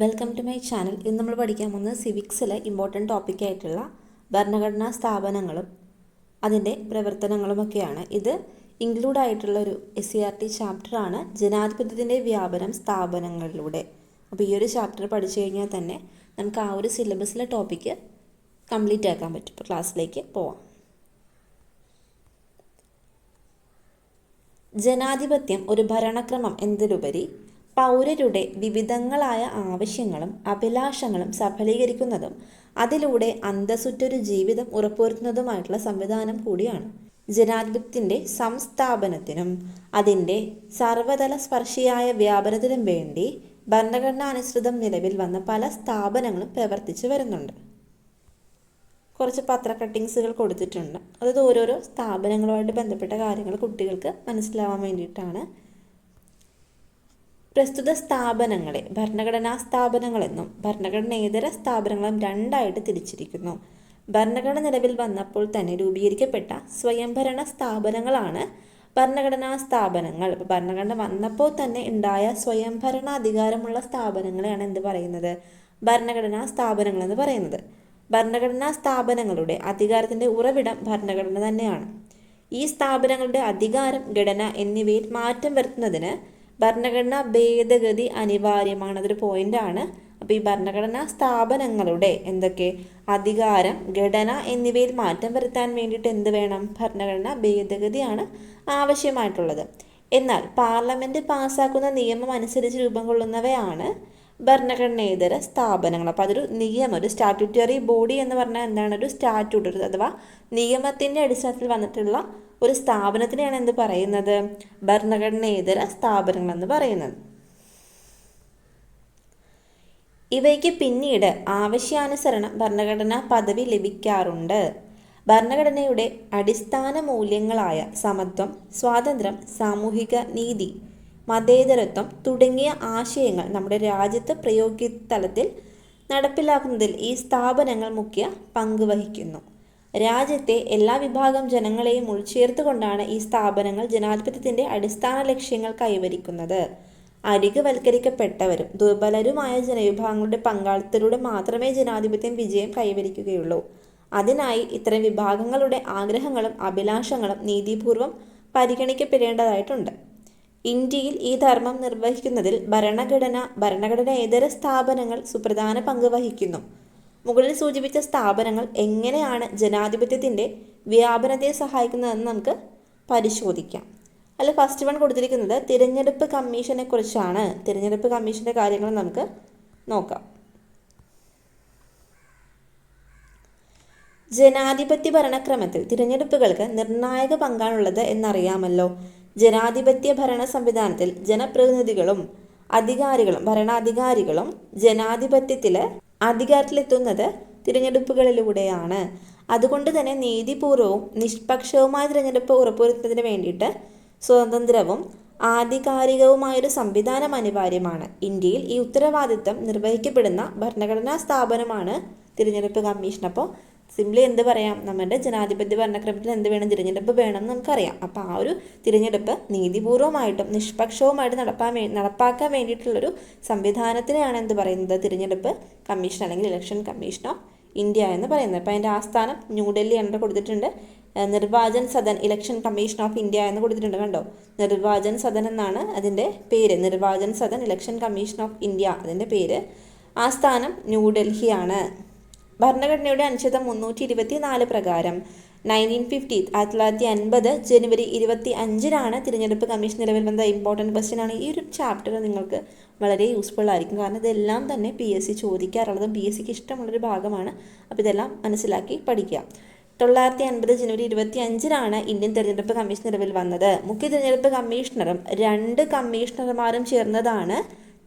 Welcome to my channel. ഇന്ന് നമ്മൾ പഠിക്കാൻ പോകുന്നത് സിവിക്സിലെ ഇമ്പോർട്ടൻറ്റ് ടോപ്പിക്കായിട്ടുള്ള ഭരണഘടനാ സ്ഥാപനങ്ങളും അതിൻ്റെ പ്രവർത്തനങ്ങളുമൊക്കെയാണ്. ഇത് ഇൻക്ലൂഡ് ആയിട്ടുള്ള ഒരു SCERT ചാപ്റ്ററാണ്, ജനാധിപത്യത്തിൻ്റെ വ്യാപനം സ്ഥാപനങ്ങളിലൂടെ. അപ്പോൾ ഈ ഒരു ചാപ്റ്റർ പഠിച്ചു കഴിഞ്ഞാൽ തന്നെ നമുക്ക് ആ ഒരു സിലബസിലെ ടോപ്പിക്ക് കംപ്ലീറ്റ് ആക്കാൻ പറ്റും. ഇപ്പോൾ ക്ലാസ്സിലേക്ക് പോവാം. ജനാധിപത്യം ഒരു ഭരണക്രമം എന്നതിലുപരി പൗരരുടെ വിവിധങ്ങളായ ആവശ്യങ്ങളും അഭിലാഷങ്ങളും സഫലീകരിക്കുന്നതും അതിലൂടെ അന്തസ്സുറ്റൊരു ജീവിതം ഉറപ്പുവരുത്തുന്നതുമായിട്ടുള്ള സംവിധാനം കൂടിയാണ്. ജനാധിപത്യത്തിൻ്റെ സംസ്ഥാപനത്തിനും അതിൻ്റെ സർവതല സ്പർശിയായ വ്യാപനത്തിനും വേണ്ടി ഭരണഘടനാനുസൃതം നിലവിൽ വന്ന പല സ്ഥാപനങ്ങളും പ്രവർത്തിച്ചു വരുന്നുണ്ട്. കുറച്ച് പത്ര കട്ടിങ്സുകൾ കൊടുത്തിട്ടുണ്ട്. അതായത് ഓരോരോ സ്ഥാപനങ്ങളുമായിട്ട് ബന്ധപ്പെട്ട കാര്യങ്ങൾ കുട്ടികൾക്ക് മനസ്സിലാവാൻ വേണ്ടിയിട്ടാണ്. പ്രസ്തുത സ്ഥാപനങ്ങളെ ഭരണഘടനാ സ്ഥാപനങ്ങളെന്നും ഭരണഘടനേതര സ്ഥാപനങ്ങളും രണ്ടായിട്ട് തിരിച്ചിരിക്കുന്നു. ഭരണഘടന നിലവിൽ വന്നപ്പോൾ തന്നെ രൂപീകരിക്കപ്പെട്ട സ്വയംഭരണ സ്ഥാപനങ്ങളാണ് ഭരണഘടനാ സ്ഥാപനങ്ങൾ. ഇപ്പോൾ ഭരണഘടന വന്നപ്പോൾ തന്നെ ഉണ്ടായ സ്വയംഭരണ അധികാരമുള്ള സ്ഥാപനങ്ങളെയാണ് എന്ത് പറയുന്നത്? ഭരണഘടനാ സ്ഥാപനങ്ങൾ എന്ന് പറയുന്നത്. ഭരണഘടനാ സ്ഥാപനങ്ങളുടെ അധികാരത്തിൻ്റെ ഉറവിടം ഭരണഘടന തന്നെയാണ്. ഈ സ്ഥാപനങ്ങളുടെ അധികാരം, ഘടന എന്നിവയിൽ മാറ്റം വരുത്തുന്നതിന് ഭരണഘടനാ ഭേദഗതി അനിവാര്യമാണ്. അതൊരു പോയിൻ്റാണ്. അപ്പോൾ ഈ ഭരണഘടനാ സ്ഥാപനങ്ങളുടെ എന്തൊക്കെ അധികാരം, ഘടന എന്നിവയിൽ മാറ്റം വരുത്താൻ വേണ്ടിയിട്ട് എന്ത് വേണം? ഭരണഘടനാ ഭേദഗതിയാണ് ആവശ്യമായിട്ടുള്ളത്. എന്നാൽ പാർലമെൻറ്റ് പാസ്സാക്കുന്ന നിയമം അനുസരിച്ച് രൂപം കൊള്ളുന്നവയാണ് ഭരണഘടനേതര സ്ഥാപനങ്ങൾ. അപ്പോൾ അതൊരു നിയമം, ഒരു സ്റ്റാറ്റ്യൂട്ടറി ബോഡി എന്ന് പറഞ്ഞാൽ എന്താണ്? ഒരു സ്റ്റാറ്റ്യൂട്ട് അഥവാ നിയമത്തിൻ്റെ അടിസ്ഥാനത്തിൽ വന്നിട്ടുള്ള ഒരു സ്ഥാപനത്തിനെയാണ് എന്ത് പറയുന്നത്? ഭരണഘടനേതര സ്ഥാപനങ്ങൾ എന്ന് പറയുന്നത്. ഇവയ്ക്ക് പിന്നീട് ആവശ്യാനുസരണം ഭരണഘടനാ പദവി ലഭിക്കാറുണ്ട്. ഭരണഘടനയുടെ അടിസ്ഥാന മൂല്യങ്ങളായ സമത്വം, സ്വാതന്ത്ര്യം, സാമൂഹിക നീതി, മതേതരത്വം തുടങ്ങിയ ആശയങ്ങൾ നമ്മുടെ രാജ്യത്ത് പ്രയോഗിക തലത്തിൽ നടപ്പിലാക്കുന്നതിൽ ഈ സ്ഥാപനങ്ങൾ മുഖ്യ പങ്ക് വഹിക്കുന്നു. രാജ്യത്തെ എല്ലാ വിഭാഗം ജനങ്ങളെയും ഉൾച്ചേർത്തുകൊണ്ടാണ് ഈ സ്ഥാപനങ്ങൾ ജനാധിപത്യത്തിൻ്റെ അടിസ്ഥാന ലക്ഷ്യങ്ങൾ കൈവരിക്കുന്നത്. അരികുവൽക്കരിക്കപ്പെട്ടവരും ദുർബലരുമായ ജനവിഭാഗങ്ങളുടെ പങ്കാളിത്തത്തിലൂടെ മാത്രമേ ജനാധിപത്യം വിജയം കൈവരിക്കുകയുള്ളൂ. അതിനായി ഇത്തരം വിഭാഗങ്ങളുടെ ആഗ്രഹങ്ങളും അഭിലാഷങ്ങളും നീതിപൂർവം പരിഗണിക്കപ്പെടേണ്ടതായിട്ടുണ്ട്. ഇന്ത്യയിൽ ഈ ധർമ്മം നിർവഹിക്കുന്നതിൽ ഭരണഘടനേതര സ്ഥാപനങ്ങൾ സുപ്രധാന പങ്ക് വഹിക്കുന്നു. മുകളിൽ സൂചിപ്പിച്ച സ്ഥാപനങ്ങൾ എങ്ങനെയാണ് ജനാധിപത്യത്തിൻ്റെ വ്യാപനത്തെ സഹായിക്കുന്നതെന്ന് നമുക്ക് പരിശോധിക്കാം. അതിൽ ഫസ്റ്റ് വൺ കൊടുത്തിരിക്കുന്നത് തിരഞ്ഞെടുപ്പ് കമ്മീഷനെ കുറിച്ചാണ്. തിരഞ്ഞെടുപ്പ് കമ്മീഷൻ്റെ കാര്യങ്ങൾ നമുക്ക് നോക്കാം. ജനാധിപത്യ ഭരണക്രമത്തിൽ തിരഞ്ഞെടുപ്പുകൾക്ക് നിർണായക പങ്കാണുള്ളത് എന്നറിയാമല്ലോ. ജനാധിപത്യ ഭരണ സംവിധാനത്തിൽ ജനപ്രതിനിധികളും ഭരണാധികാരികളും ജനാധിപത്യത്തിൽ അധികാരത്തിലെത്തുന്നത് തിരഞ്ഞെടുപ്പുകളിലൂടെയാണ്. അതുകൊണ്ട് തന്നെ നീതിപൂർവവും നിഷ്പക്ഷവുമായ തിരഞ്ഞെടുപ്പ് ഉറപ്പുവരുത്തുന്നതിന് വേണ്ടിയിട്ട് സ്വതന്ത്രവും ആധികാരികവുമായൊരു സംവിധാനം അനിവാര്യമാണ്. ഇന്ത്യയിൽ ഈ ഉത്തരവാദിത്തം നിർവഹിക്കപ്പെടുന്ന ഭരണഘടനാ സ്ഥാപനമാണ് തിരഞ്ഞെടുപ്പ് കമ്മീഷൻ. അപ്പോൾ സിംപ്ലി എന്ത് പറയാം? നമ്മുടെ ജനാധിപത്യ ഭരണക്രമത്തിൽ എന്ത് വേണം? തിരഞ്ഞെടുപ്പ് വേണം എന്ന് നമുക്കറിയാം. അപ്പോൾ ആ ഒരു തിരഞ്ഞെടുപ്പ് നീതിപൂർവമായിട്ടും നിഷ്പക്ഷവുമായിട്ട് നടപ്പാക്കാൻ വേണ്ടിയിട്ടുള്ളൊരു സംവിധാനത്തിനെയാണ് എന്ത് പറയുന്നത്? തിരഞ്ഞെടുപ്പ് കമ്മീഷൻ അല്ലെങ്കിൽ ഇലക്ഷൻ കമ്മീഷൻ ഓഫ് ഇന്ത്യ എന്ന് പറയുന്നത്. അപ്പോൾ അതിൻ്റെ ആസ്ഥാനം ന്യൂഡൽഹി എന്ന് കൊടുത്തിട്ടുണ്ട്. Nirvachan Sadan election commission of India എന്ന് കൊടുത്തിട്ടുണ്ട്. കണ്ടോ? നിർവാചൻ സദൻ എന്നാണ് അതിൻ്റെ പേര്. Nirvachan Sadan election commission of India അതിൻ്റെ പേര്. ആസ്ഥാനം ന്യൂഡൽഹിയാണ്. ഭരണഘടനയുടെ അനുച്ഛേദം 324 പ്രകാരം 1950 ജനുവരി 25 തിരഞ്ഞെടുപ്പ് കമ്മീഷൻ നിലവിൽ വന്ന ഇമ്പോർട്ടൻറ്റ് ക്വസ്റ്റ്യൻ ആണ്. ഈ ഒരു ചാപ്റ്റർ നിങ്ങൾക്ക് വളരെ യൂസ്ഫുൾ ആയിരിക്കും. കാരണം ഇതെല്ലാം തന്നെ PSC ചോദിക്കാറുള്ളതും PSCക്ക് ഇഷ്ടമുള്ളൊരു ഭാഗമാണ്. അപ്പോൾ ഇതെല്ലാം മനസ്സിലാക്കി പഠിക്കുക. 1950 ജനുവരി 25 ഇന്ത്യൻ തിരഞ്ഞെടുപ്പ് കമ്മീഷൻ നിലവിൽ വന്നത്. മുഖ്യ തിരഞ്ഞെടുപ്പ് കമ്മീഷണറും 2 കമ്മീഷണർമാരും ചേർന്നതാണ്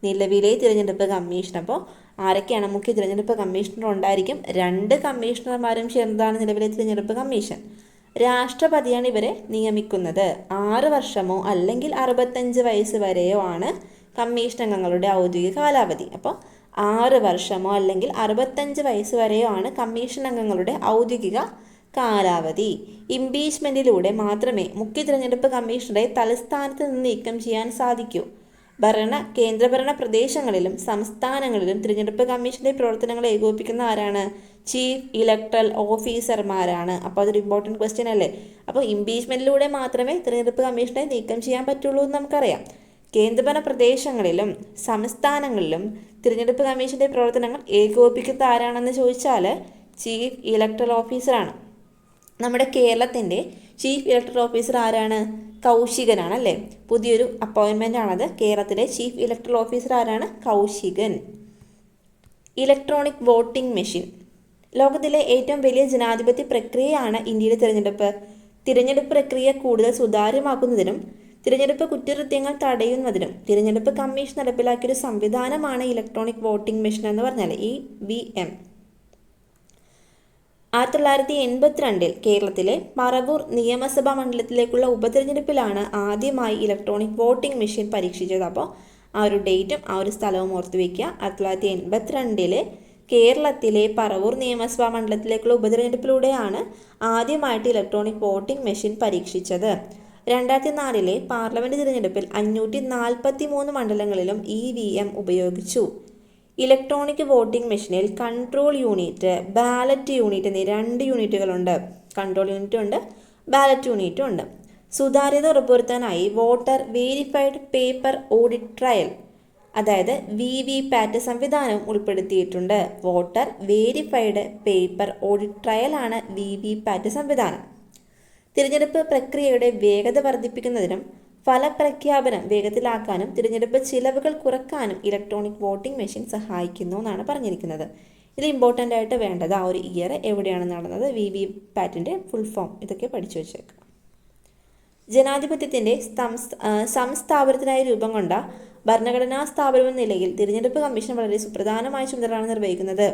നിലവിലെ തിരഞ്ഞെടുപ്പ് കമ്മീഷൻ. അപ്പോൾ ആരൊക്കെയാണ്? മുഖ്യ തിരഞ്ഞെടുപ്പ് കമ്മീഷണർ ഉണ്ടായിരിക്കും, 2 കമ്മീഷണർമാരും ചേർന്നതാണ് നിലവിലെ തിരഞ്ഞെടുപ്പ് കമ്മീഷൻ. രാഷ്ട്രപതിയാണ് ഇവരെ നിയമിക്കുന്നത്. 6 വർഷമോ അല്ലെങ്കിൽ 65 വയസ്സ് വരെയോ ആണ് കമ്മീഷൻ അംഗങ്ങളുടെ ഔദ്യോഗിക കാലാവധി. അപ്പോൾ 6 വർഷമോ അല്ലെങ്കിൽ 65 വയസ്സ് വരെയോ ആണ് കമ്മീഷൻ അംഗങ്ങളുടെ ഔദ്യോഗിക കാലാവധി. ഇംപീച്ച്മെൻറ്റിലൂടെ മാത്രമേ മുഖ്യ തിരഞ്ഞെടുപ്പ് കമ്മീഷണറെ തലസ്ഥാനത്ത് നിന്ന് നീക്കം ചെയ്യാൻ സാധിക്കൂ. കേന്ദ്രഭരണ പ്രദേശങ്ങളിലും സംസ്ഥാനങ്ങളിലും തിരഞ്ഞെടുപ്പ് കമ്മീഷന്റെ പ്രവർത്തനങ്ങൾ ഏകോപിപ്പിക്കുന്ന ആരാണ്? ചീഫ് ഇലക്ടറൽ ഓഫീസർമാരാണ്. അപ്പോൾ അതൊരു ഇമ്പോർട്ടൻറ്റ് ക്വസ്റ്റ്യൻ അല്ലേ? അപ്പോൾ ഇംപീച്ച്മെന്റിലൂടെ മാത്രമേ തിരഞ്ഞെടുപ്പ് കമ്മീഷനെ നീക്കം ചെയ്യാൻ പറ്റുള്ളൂ എന്ന് നമുക്കറിയാം. കേന്ദ്രഭരണ പ്രദേശങ്ങളിലും സംസ്ഥാനങ്ങളിലും തിരഞ്ഞെടുപ്പ് കമ്മീഷന്റെ പ്രവർത്തനങ്ങൾ ഏകോപിപ്പിക്കുന്ന ആരാണെന്ന് ചോദിച്ചാൽ ചീഫ് ഇലക്ടറൽ ഓഫീസറാണ്. നമ്മുടെ കേരളത്തിൻ്റെ ചീഫ് ഇലക്ടറൽ ഓഫീസർ ആരാണ്? കൗശികനാണ് അല്ലേ? പുതിയൊരു അപ്പോയിൻമെൻ്റ് ആണത്. കേരളത്തിലെ ചീഫ് ഇലക്ടറൽ ഓഫീസർ ആരാണ്? കൗശികൻ. Electronic voting machine. ലോകത്തിലെ ഏറ്റവും വലിയ ജനാധിപത്യ പ്രക്രിയയാണ് ഇന്ത്യയിലെ തിരഞ്ഞെടുപ്പ്. തിരഞ്ഞെടുപ്പ് പ്രക്രിയ കൂടുതൽ സുതാര്യമാക്കുന്നതിനും തിരഞ്ഞെടുപ്പ് കുറ്റകൃത്യങ്ങൾ തടയുന്നതിനും തിരഞ്ഞെടുപ്പ് കമ്മീഷൻ നടപ്പിലാക്കിയൊരു സംവിധാനമാണ് ഇലക്ട്രോണിക് വോട്ടിംഗ് മെഷീൻ എന്ന് പറഞ്ഞാൽ EVM. 1982 കേരളത്തിലെ പറവൂർ നിയമസഭാ മണ്ഡലത്തിലേക്കുള്ള ഉപതെരഞ്ഞെടുപ്പിലാണ് ആദ്യമായി ഇലക്ട്രോണിക് വോട്ടിംഗ് മെഷീൻ പരീക്ഷിച്ചത്. അപ്പോൾ ആ ഒരു ഡേറ്റും ആ ഒരു സ്ഥലവും ഓർത്ത് വയ്ക്കുക. 1982 കേരളത്തിലെ പറവൂർ നിയമസഭാ മണ്ഡലത്തിലേക്കുള്ള ഉപതെരഞ്ഞെടുപ്പിലൂടെയാണ് ആദ്യമായിട്ട് ഇലക്ട്രോണിക് വോട്ടിംഗ് മെഷീൻ പരീക്ഷിച്ചത്. 2004 പാർലമെൻറ്റ് തിരഞ്ഞെടുപ്പിൽ 543 മണ്ഡലങ്ങളിലും EVM ഉപയോഗിച്ചു. ഇലക്ട്രോണിക് വോട്ടിംഗ് മെഷീനിൽ കൺട്രോൾ യൂണിറ്റ്, ബാലറ്റ് യൂണിറ്റ് എന്നീ 2 യൂണിറ്റുകളുണ്ട്. കൺട്രോൾ യൂണിറ്റും ഉണ്ട്, ബാലറ്റ് യൂണിറ്റും ഉണ്ട്. സുതാര്യത ഉറപ്പുവരുത്താനായി voter verified paper audit trail, അതായത് VVPAT സംവിധാനവും ഉൾപ്പെടുത്തിയിട്ടുണ്ട്. വോട്ടർ വെരിഫൈഡ് പേപ്പർ ഓഡിറ്റ് ട്രയലാണ് VVPAT സംവിധാനം. തിരഞ്ഞെടുപ്പ് പ്രക്രിയയുടെ വേഗത വർദ്ധിപ്പിക്കുന്നതിനും ഫലപ്രഖ്യാപനം വേഗത്തിലാക്കാനും തിരഞ്ഞെടുപ്പ് ചിലവുകൾ കുറക്കാനും ഇലക്ട്രോണിക് വോട്ടിംഗ് മെഷീൻ സഹായിക്കുന്നു എന്നാണ് പറഞ്ഞിരിക്കുന്നത്. ഇത് ഇമ്പോർട്ടൻ്റ് ആയിട്ട് വേണ്ടത് ആ ഒരു ഇയർ എവിടെയാണ് നടന്നത്, VVPATൻ്റെ ഫുൾ ഫോം, ഇതൊക്കെ പഠിച്ചു വെച്ചേക്കുക. ജനാധിപത്യത്തിൻ്റെ സംസ്ഥാപനത്തിനായി രൂപം കൊണ്ട ഭരണഘടനാ സ്ഥാപനം എന്ന നിലയിൽ തിരഞ്ഞെടുപ്പ് കമ്മീഷൻ വളരെ സുപ്രധാനമായ ചുമതലയാണ് നിർവഹിക്കുന്നത്.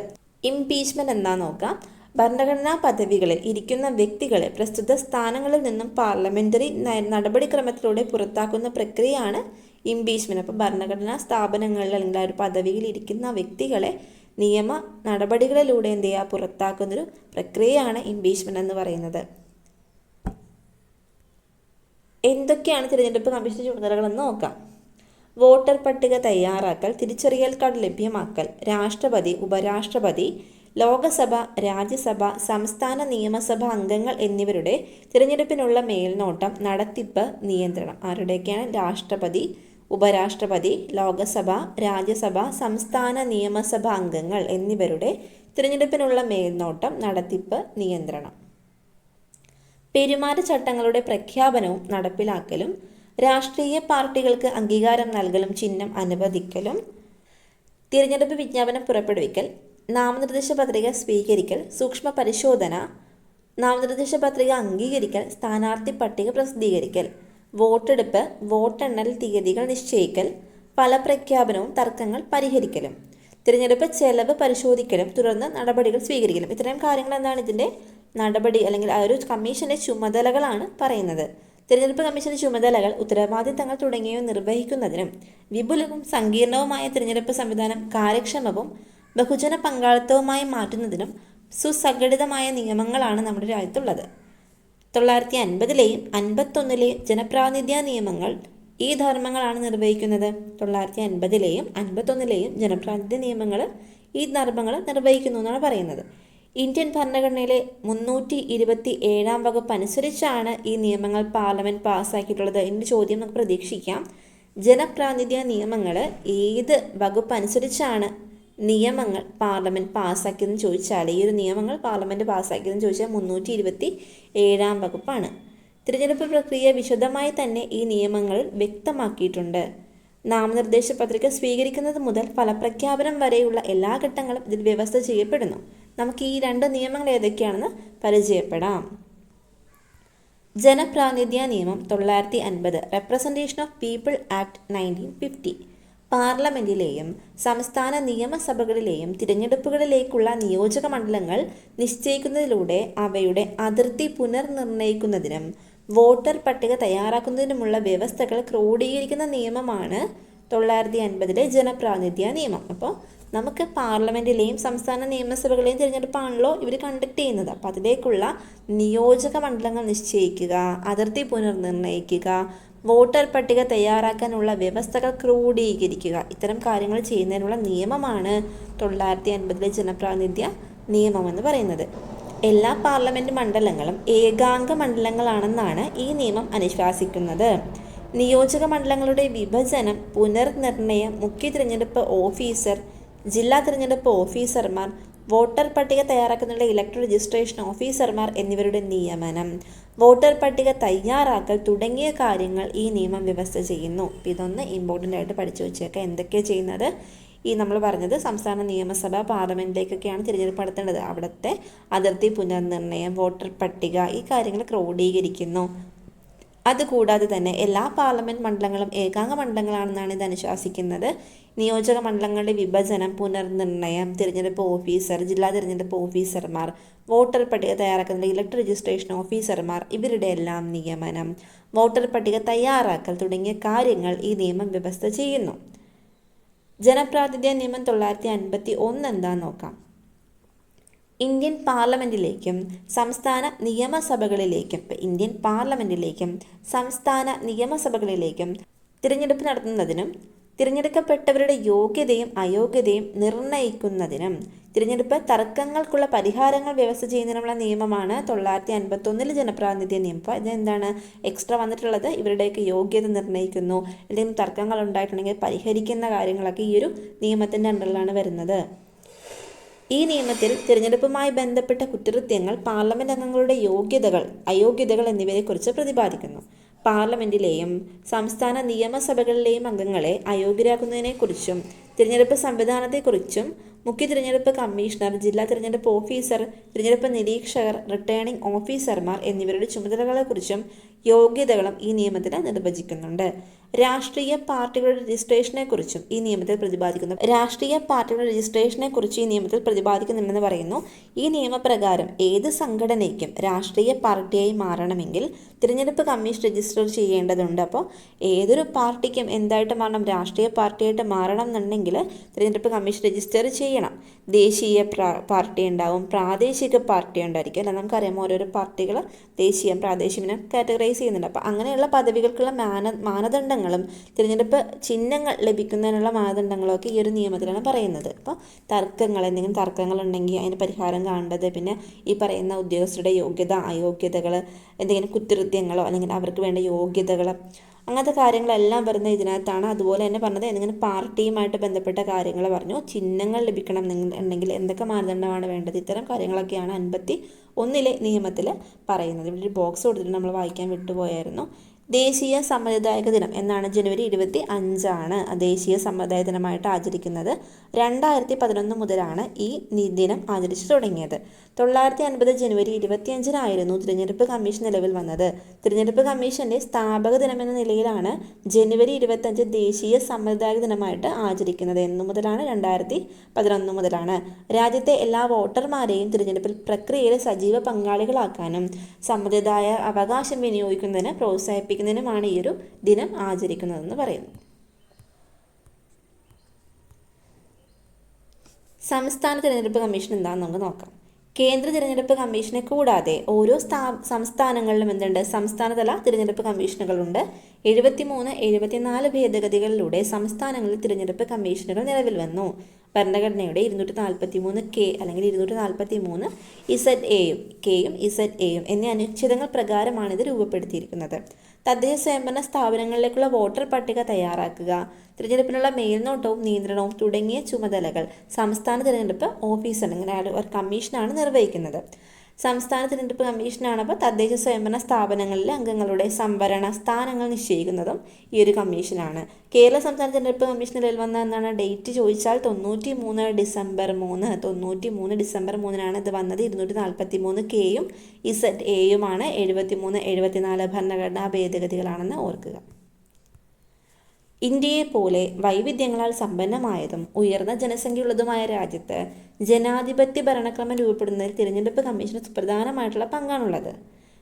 ഇംപീച്ച്മെന്റ് എന്താ നോക്കാം. ഭരണഘടനാ പദവികളിൽ ഇരിക്കുന്ന വ്യക്തികളെ പ്രസ്തുത സ്ഥാനങ്ങളിൽ നിന്നും പാർലമെന്ററി നടപടിക്രമത്തിലൂടെ പുറത്താക്കുന്ന പ്രക്രിയയാണ് ഇംപീച്ച്മെന്റ്. അപ്പോൾ ഭരണഘടനാ സ്ഥാപനങ്ങളിൽ അല്ലെങ്കിൽ ആ ഒരു പദവിയിൽ ഇരിക്കുന്ന വ്യക്തികളെ നിയമ നടപടികളിലൂടെ എന്ത് ചെയ്യുക, പുറത്താക്കുന്നൊരു പ്രക്രിയയാണ് ഇംപീച്ച്മെന്റ് എന്ന് പറയുന്നത്. എന്തൊക്കെയാണ് തിരഞ്ഞെടുപ്പ് കമ്മീഷൻ ചുമതലകളെന്ന് നോക്കാം. വോട്ടർ പട്ടിക തയ്യാറാക്കൽ, തിരിച്ചറിയൽ കാർഡ് ലഭ്യമാക്കൽ, രാഷ്ട്രപതി, ഉപരാഷ്ട്രപതി, ലോകസഭ, രാജ്യസഭ, സംസ്ഥാന നിയമസഭ അംഗങ്ങൾ എന്നിവരുടെ തിരഞ്ഞെടുപ്പിനുള്ള മേൽനോട്ടം, നടത്തിപ്പ്, നിയന്ത്രണം. ആരുടെയൊക്കെയാണ്? രാഷ്ട്രപതി, ഉപരാഷ്ട്രപതി, ലോകസഭ, രാജ്യസഭ, സംസ്ഥാന നിയമസഭ അംഗങ്ങൾ എന്നിവരുടെ തിരഞ്ഞെടുപ്പിനുള്ള മേൽനോട്ടം, നടത്തിപ്പ്, നിയന്ത്രണം. പെരുമാറ്റച്ചട്ടങ്ങളുടെ പ്രഖ്യാപനവും നടപ്പിലാക്കലും, രാഷ്ട്രീയ പാർട്ടികൾക്ക് അംഗീകാരം നൽകലും ചിഹ്നം അനുവദിക്കലും, തിരഞ്ഞെടുപ്പ് വിജ്ഞാപനം പുറപ്പെടുവിക്കൽ, നാമനിർദ്ദേശ പത്രിക സ്വീകരിക്കൽ, സൂക്ഷ്മ പരിശോധന, നാമനിർദ്ദേശ പത്രിക അംഗീകരിക്കൽ, സ്ഥാനാർത്ഥി പട്ടിക പ്രസിദ്ധീകരിക്കൽ, വോട്ടെടുപ്പ്, വോട്ടെണ്ണൽ തീയതികൾ നിശ്ചയിക്കൽ, ഫലപ്രഖ്യാപനവും തർക്കങ്ങൾ പരിഹരിക്കലും, തിരഞ്ഞെടുപ്പ് ചെലവ് പരിശോധിക്കലും തുടർന്ന് നടപടികൾ സ്വീകരിക്കലും. ഇത്രയും കാര്യങ്ങൾ എന്താണ് ഇതിൻ്റെ നടപടി അല്ലെങ്കിൽ ആ ഒരു കമ്മീഷൻ്റെ ചുമതലകളാണ് പറയുന്നത്. തിരഞ്ഞെടുപ്പ് കമ്മീഷൻ്റെ ചുമതലകൾ, ഉത്തരവാദിത്തങ്ങൾ തുടങ്ങിയവ നിർവഹിക്കുന്നതിനും വിപുലവും സങ്കീർണവുമായ തിരഞ്ഞെടുപ്പ് സംവിധാനം കാര്യക്ഷമവും ബഹുജന പങ്കാളിത്തവുമായി മാറ്റുന്നതിനും സുസംഘടിതമായ നിയമങ്ങളാണ് നമ്മുടെ രാജ്യത്തുള്ളത്. 1950 51 ജനപ്രാതിനിധ്യ നിയമങ്ങൾ ഈ ധർമ്മങ്ങളാണ് നിർവഹിക്കുന്നത്. 1950 51 ജനപ്രാതിനിധ്യ നിയമങ്ങൾ ഈ ധർമ്മങ്ങൾ നിർവഹിക്കുന്നു എന്നാണ് പറയുന്നത്. ഇന്ത്യൻ ഭരണഘടനയിലെ 327 വകുപ്പ് അനുസരിച്ചാണ് ഈ നിയമങ്ങൾ പാർലമെൻറ്റ് പാസ്സാക്കിയിട്ടുള്ളത്. ഇതിൻ്റെ ചോദ്യം നമുക്ക് പ്രതീക്ഷിക്കാം. ജനപ്രാതിനിധ്യ നിയമങ്ങൾ ഏത് വകുപ്പ് അനുസരിച്ചാണ് നിയമങ്ങൾ പാർലമെൻറ്റ് പാസ്സാക്കിയതെന്ന് ചോദിച്ചാൽ, ഈ ഒരു നിയമങ്ങൾ പാർലമെൻറ്റ് പാസ്സാക്കിയതെന്ന് ചോദിച്ചാൽ 327 വകുപ്പാണ്. തിരഞ്ഞെടുപ്പ് പ്രക്രിയ വിശദമായി തന്നെ ഈ നിയമങ്ങൾ വ്യക്തമാക്കിയിട്ടുണ്ട്. നാമനിർദ്ദേശ പത്രിക സ്വീകരിക്കുന്നത് മുതൽ ഫലപ്രഖ്യാപനം വരെയുള്ള എല്ലാ ഘട്ടങ്ങളും ഇതിൽ വ്യവസ്ഥ ചെയ്യപ്പെടുന്നു. നമുക്ക് ഈ 2 നിയമങ്ങൾ ഏതൊക്കെയാണെന്ന് പരിചയപ്പെടാം. ജനപ്രാതിനിധ്യ നിയമം 1950, റെപ്രസെൻറ്റേഷൻ ഓഫ് പീപ്പിൾ ആക്ട് 1950. പാർലമെൻറ്റിലെയും സംസ്ഥാന നിയമസഭകളിലെയും തിരഞ്ഞെടുപ്പുകളിലേക്കുള്ള നിയോജക മണ്ഡലങ്ങൾ നിശ്ചയിക്കുന്നതിലൂടെ അവയുടെ അതിർത്തി പുനർനിർണയിക്കുന്നതിനും വോട്ടർ പട്ടിക തയ്യാറാക്കുന്നതിനുമുള്ള വ്യവസ്ഥകൾ ക്രോഡീകരിക്കുന്ന നിയമമാണ് 1950 ജനപ്രാതിനിധ്യ നിയമം. അപ്പോൾ നമുക്ക് പാർലമെൻറ്റിലെയും സംസ്ഥാന നിയമസഭകളെയും തിരഞ്ഞെടുപ്പാണല്ലോ ഇവർ കണ്ടക്ട് ചെയ്യുന്നത്. അപ്പോൾ അതിലേക്കുള്ള നിയോജക മണ്ഡലങ്ങൾ നിശ്ചയിക്കുക, അതിർത്തി പുനർനിർണയിക്കുക, വോട്ടർ പട്ടിക തയ്യാറാക്കാനുള്ള വ്യവസ്ഥകൾ ക്രോഡീകരിക്കുക. ഇത്തരം കാര്യങ്ങൾ ചെയ്യുന്നതിനുള്ള നിയമമാണ് 1950 ജനപ്രാതിനിധ്യ നിയമമെന്ന് പറയുന്നത്. എല്ലാ പാർലമെൻറ്റ് മണ്ഡലങ്ങളും ഏകാംഗ മണ്ഡലങ്ങളാണെന്നാണ് ഈ നിയമം അനുശാസിക്കുന്നത്. നിയോജക മണ്ഡലങ്ങളുടെ വിഭജനം, പുനർനിർണയം, മുഖ്യ തിരഞ്ഞെടുപ്പ് ഓഫീസർ, ജില്ലാ തിരഞ്ഞെടുപ്പ് ഓഫീസർമാർ, വോട്ടർ പട്ടിക തയ്യാറാക്കുന്നതിനുള്ള ഇലക്ടറൽ രജിസ്ട്രേഷൻ ഓഫീസർമാർ എന്നിവരുടെ നിയമനം, വോട്ടർ പട്ടിക തയ്യാറാക്കൽ തുടങ്ങിയ കാര്യങ്ങൾ ഈ നിയമം വ്യവസ്ഥ ചെയ്യുന്നു. ഇതൊന്ന് ഇമ്പോർട്ടൻ്റ് ആയിട്ട് പഠിച്ചു വെച്ചേക്കുക. എന്തൊക്കെയാണ് ചെയ്യുന്നത്? ഈ നമ്മൾ പറഞ്ഞത് സംസ്ഥാന നിയമസഭ, പാർലമെൻറ്റിലേക്കൊക്കെയാണ് തിരഞ്ഞെടുപ്പ് നടത്തേണ്ടത്. അവിടുത്തെ അതിർത്തി പുനർനിർണയം, വോട്ടർ പട്ടിക, ഈ കാര്യങ്ങൾ ക്രോഡീകരിക്കുന്നു. അതുകൂടാതെ തന്നെ എല്ലാ പാർലമെൻറ്റ് മണ്ഡലങ്ങളും ഏകാംഗ മണ്ഡലങ്ങളാണെന്നാണ് ഇത് അനുശാസിക്കുന്നത്. നിയോജക മണ്ഡലങ്ങളുടെ വിഭജനം, പുനർനിർണയം, തിരഞ്ഞെടുപ്പ് ഓഫീസർ, ജില്ലാ തിരഞ്ഞെടുപ്പ് ഓഫീസർമാർ, വോട്ടർ പട്ടിക തയ്യാറാക്കുന്ന ഇലക്ടറൽ രജിസ്ട്രേഷൻ ഓഫീസർമാർ, ഇവരുടെ എല്ലാം നിയമനം, വോട്ടർ പട്ടിക തയ്യാറാക്കൽ തുടങ്ങിയ കാര്യങ്ങൾ ഈ നിയമം വ്യവസ്ഥ ചെയ്യുന്നു. ജനപ്രാതിനിധ്യ നിയമം 1951 എന്താന്ന് നോക്കാം. ഇന്ത്യൻ പാർലമെൻറ്റിലേക്കും സംസ്ഥാന നിയമസഭകളിലേക്കും സംസ്ഥാന നിയമസഭകളിലേക്കും തിരഞ്ഞെടുപ്പ് നടത്തുന്നതിനും തിരഞ്ഞെടുക്കപ്പെട്ടവരുടെ യോഗ്യതയും അയോഗ്യതയും നിർണ്ണയിക്കുന്നതിനും തിരഞ്ഞെടുപ്പ് തർക്കങ്ങൾക്കുള്ള പരിഹാരങ്ങൾ വ്യവസ്ഥ ചെയ്യുന്നതിനുള്ള നിയമമാണ് 1951 ജനപ്രാതിനിധ്യ നിയമം. അപ്പോൾ ഇതെന്താണ് എക്സ്ട്രാ വന്നിട്ടുള്ളത്? ഇവരുടെയൊക്കെ യോഗ്യത നിർണ്ണയിക്കുന്നു, അല്ലെങ്കിൽ തർക്കങ്ങൾ ഉണ്ടായിട്ടുണ്ടെങ്കിൽ പരിഹരിക്കുന്ന കാര്യങ്ങളൊക്കെ ഈ ഒരു നിയമത്തിൻ്റെ അണ്ടറിലാണ് വരുന്നത്. ഈ നിയമത്തിൽ തിരഞ്ഞെടുപ്പുമായി ബന്ധപ്പെട്ട കുറ്റകൃത്യങ്ങൾ, പാർലമെൻറ്റ് അംഗങ്ങളുടെ യോഗ്യതകൾ, അയോഗ്യതകൾ എന്നിവയെക്കുറിച്ച് പ്രതിപാദിക്കുന്നു. പാർലമെൻറ്റിലെയും സംസ്ഥാന നിയമസഭകളിലെയും അംഗങ്ങളെ അയോഗ്യരാക്കുന്നതിനെക്കുറിച്ചും തിരഞ്ഞെടുപ്പ് സംവിധാനത്തെക്കുറിച്ചും മുഖ്യ തിരഞ്ഞെടുപ്പ് കമ്മീഷണർ, ജില്ലാ തിരഞ്ഞെടുപ്പ് ഓഫീസർ, തിരഞ്ഞെടുപ്പ് നിരീക്ഷകർ, റിട്ടേണിംഗ് ഓഫീസർമാർ എന്നിവരുടെ ചുമതലകളെക്കുറിച്ചും യോഗ്യതകളും ഈ നിയമത്തിൽ നിർവചിക്കുന്നുണ്ട്. രാഷ്ട്രീയ പാർട്ടികളുടെ രജിസ്ട്രേഷനെക്കുറിച്ചും ഈ നിയമത്തിൽ പ്രതിപാദിക്കുന്നുണ്ടെന്ന് പറയുന്നു. ഈ നിയമപ്രകാരം ഏത് സംഘടനയ്ക്കും രാഷ്ട്രീയ പാർട്ടിയായി മാറണമെങ്കിൽ തിരഞ്ഞെടുപ്പ് കമ്മീഷൻ രജിസ്റ്റർ ചെയ്യേണ്ടതുണ്ട്. അപ്പോൾ ഏതൊരു പാർട്ടിക്കും എന്തായിട്ട് മാറണം? രാഷ്ട്രീയ പാർട്ടിയായിട്ട് മാറണം എന്നുണ്ടെങ്കിൽ തിരഞ്ഞെടുപ്പ് കമ്മീഷൻ രജിസ്റ്റർ ചെയ്യണം. ദേശീയ പാർട്ടി ഉണ്ടാവും, പ്രാദേശിക പാർട്ടി ഉണ്ടായിരിക്കും അല്ല. നമുക്കറിയാം ഓരോരോ പാർട്ടികൾ ദേശീയം, പ്രാദേശികം കാറ്റഗറൈസ് ചെയ്യുന്നുണ്ട്. അപ്പോൾ അങ്ങനെയുള്ള പദവികൾക്കുള്ള മാനദണ്ഡങ്ങളും തിരഞ്ഞെടുപ്പ് ചിഹ്നങ്ങൾ ലഭിക്കുന്നതിനുള്ള മാനദണ്ഡങ്ങളൊക്കെ ഈ ഒരു നിയമത്തിലാണ് പറയുന്നത്. അപ്പോൾ എന്തെങ്കിലും തർക്കങ്ങളുണ്ടെങ്കിൽ അതിന് പരിഹാരം കാണേണ്ടത്, പിന്നെ ഈ പറയുന്ന ഉദ്യോഗസ്ഥരുടെ യോഗ്യത, അയോഗ്യതകൾ, എന്തെങ്കിലും കുറ്റകൃത്യങ്ങളോ അല്ലെങ്കിൽ അവർക്ക് വേണ്ട യോഗ്യതകൾ, അങ്ങനത്തെ കാര്യങ്ങളെല്ലാം വരുന്ന ഇതിനകത്താണ്. അതുപോലെ തന്നെ പറഞ്ഞത് എന്തെങ്കിലും പാർട്ടിയുമായിട്ട് ബന്ധപ്പെട്ട കാര്യങ്ങൾ പറഞ്ഞു. ചിഹ്നങ്ങൾ ലഭിക്കണം എന്നുണ്ടെങ്കിൽ എന്തൊക്കെ മാനദണ്ഡമാണ് വേണ്ടത്, ഇത്തരം കാര്യങ്ങളൊക്കെയാണ് 51 നിയമത്തിൽ പറയുന്നത്. ഇവിടെ ഒരു ബോക്സ് കൊടുത്തിട്ട് നമ്മൾ വായിക്കാൻ വിട്ടുപോയായിരുന്നു. ദേശീയ സമ്മതിദായക ദിനം എന്നാണ് ജനുവരി 25 ദേശീയ സമ്മതിദായക ദിനമായിട്ട് ആചരിക്കുന്നത്. 2011 മുതലാണ് ഈ ദിനം ആചരിച്ചു തുടങ്ങിയത്. 1950 ജനുവരി 25 തിരഞ്ഞെടുപ്പ് കമ്മീഷൻ നിലവിൽ വന്നത്. തിരഞ്ഞെടുപ്പ് കമ്മീഷന്റെ സ്ഥാപക ദിനമെന്ന നിലയിലാണ് ജനുവരി 25 ദേശീയ സമ്മതിദായക ദിനമായിട്ട് ആചരിക്കുന്നത്. എന്നു മുതലാണ്? 2011 മുതലാണ്. രാജ്യത്തെ എല്ലാ വോട്ടർമാരെയും തിരഞ്ഞെടുപ്പിൽ പ്രക്രിയയിൽ സജീവ പങ്കാളികളാക്കാനും സമ്മതിദായ അവകാശം വിനിയോഗിക്കുന്നതിന് പ്രോത്സാഹിപ്പിക്കുന്നതിനുമാണ് ഈ ഒരു ദിനം ആചരിക്കുന്നതെന്ന് പറയുന്നു. സംസ്ഥാന തിരഞ്ഞെടുപ്പ് കമ്മീഷൻ എന്താണെന്ന് നമുക്ക് നോക്കാം. കേന്ദ്ര തിരഞ്ഞെടുപ്പ് കമ്മീഷനെ കൂടാതെ ഓരോ സംസ്ഥാനങ്ങളിലും എന്തുണ്ട്? സംസ്ഥാനതല തിരഞ്ഞെടുപ്പ് കമ്മീഷനുകളുണ്ട്. 73, 74 ഭേദഗതികളിലൂടെ സംസ്ഥാനങ്ങളിൽ തിരഞ്ഞെടുപ്പ് കമ്മീഷനുകൾ നിലവിൽ വന്നു. ഭരണഘടനയുടെ 243 അല്ലെങ്കിൽ 243 കെയും ZA എന്നീ അനുച്ഛേദങ്ങൾ പ്രകാരമാണ് ഇത് രൂപപ്പെടുത്തിയിരിക്കുന്നത്. തദ്ദേശ സ്വയംഭരണ സ്ഥാപനങ്ങളിലേക്കുള്ള വോട്ടർ പട്ടിക തയ്യാറാക്കുക, തിരഞ്ഞെടുപ്പിനുള്ള മേൽനോട്ടവും നിയന്ത്രണവും തുടങ്ങിയ ചുമതലകൾ സംസ്ഥാന തിരഞ്ഞെടുപ്പ് ഓഫീസർ അല്ലെങ്കിൽ ഒരു കമ്മീഷനാണ് നിർവഹിക്കുന്നത്. സംസ്ഥാന തിരഞ്ഞെടുപ്പ് കമ്മീഷനാണ് അപ്പോൾ തദ്ദേശ സ്വയംഭരണ സ്ഥാപനങ്ങളിലെ അംഗങ്ങളുടെ സംവരണ സ്ഥാനങ്ങൾ നിശ്ചയിക്കുന്നതും ഈ ഒരു കമ്മീഷനാണ്. കേരള സംസ്ഥാന തിരഞ്ഞെടുപ്പ് കമ്മീഷൻ നിലവിൽ വന്ന എന്നാണ് ഡേറ്റ് ചോദിച്ചാൽ 93 ഡിസംബർ 3 ഇത് വന്നത്. 243 കെയും ZAയുമാണ്. 73, 74 ഭരണഘടനാ ഭേദഗതികളാണെന്ന് ഓർക്കുക. ഇന്ത്യയെ പോലെ വൈവിധ്യങ്ങളാൽ സമ്പന്നമായതും ഉയർന്ന ജനസംഖ്യയുള്ളതുമായ രാജ്യത്ത് ജനാധിപത്യ ഭരണക്രമം രൂപപ്പെടുന്നതിൽ തിരഞ്ഞെടുപ്പ് കമ്മീഷന് സുപ്രധാനമായിട്ടുള്ള പങ്കാണുള്ളത്.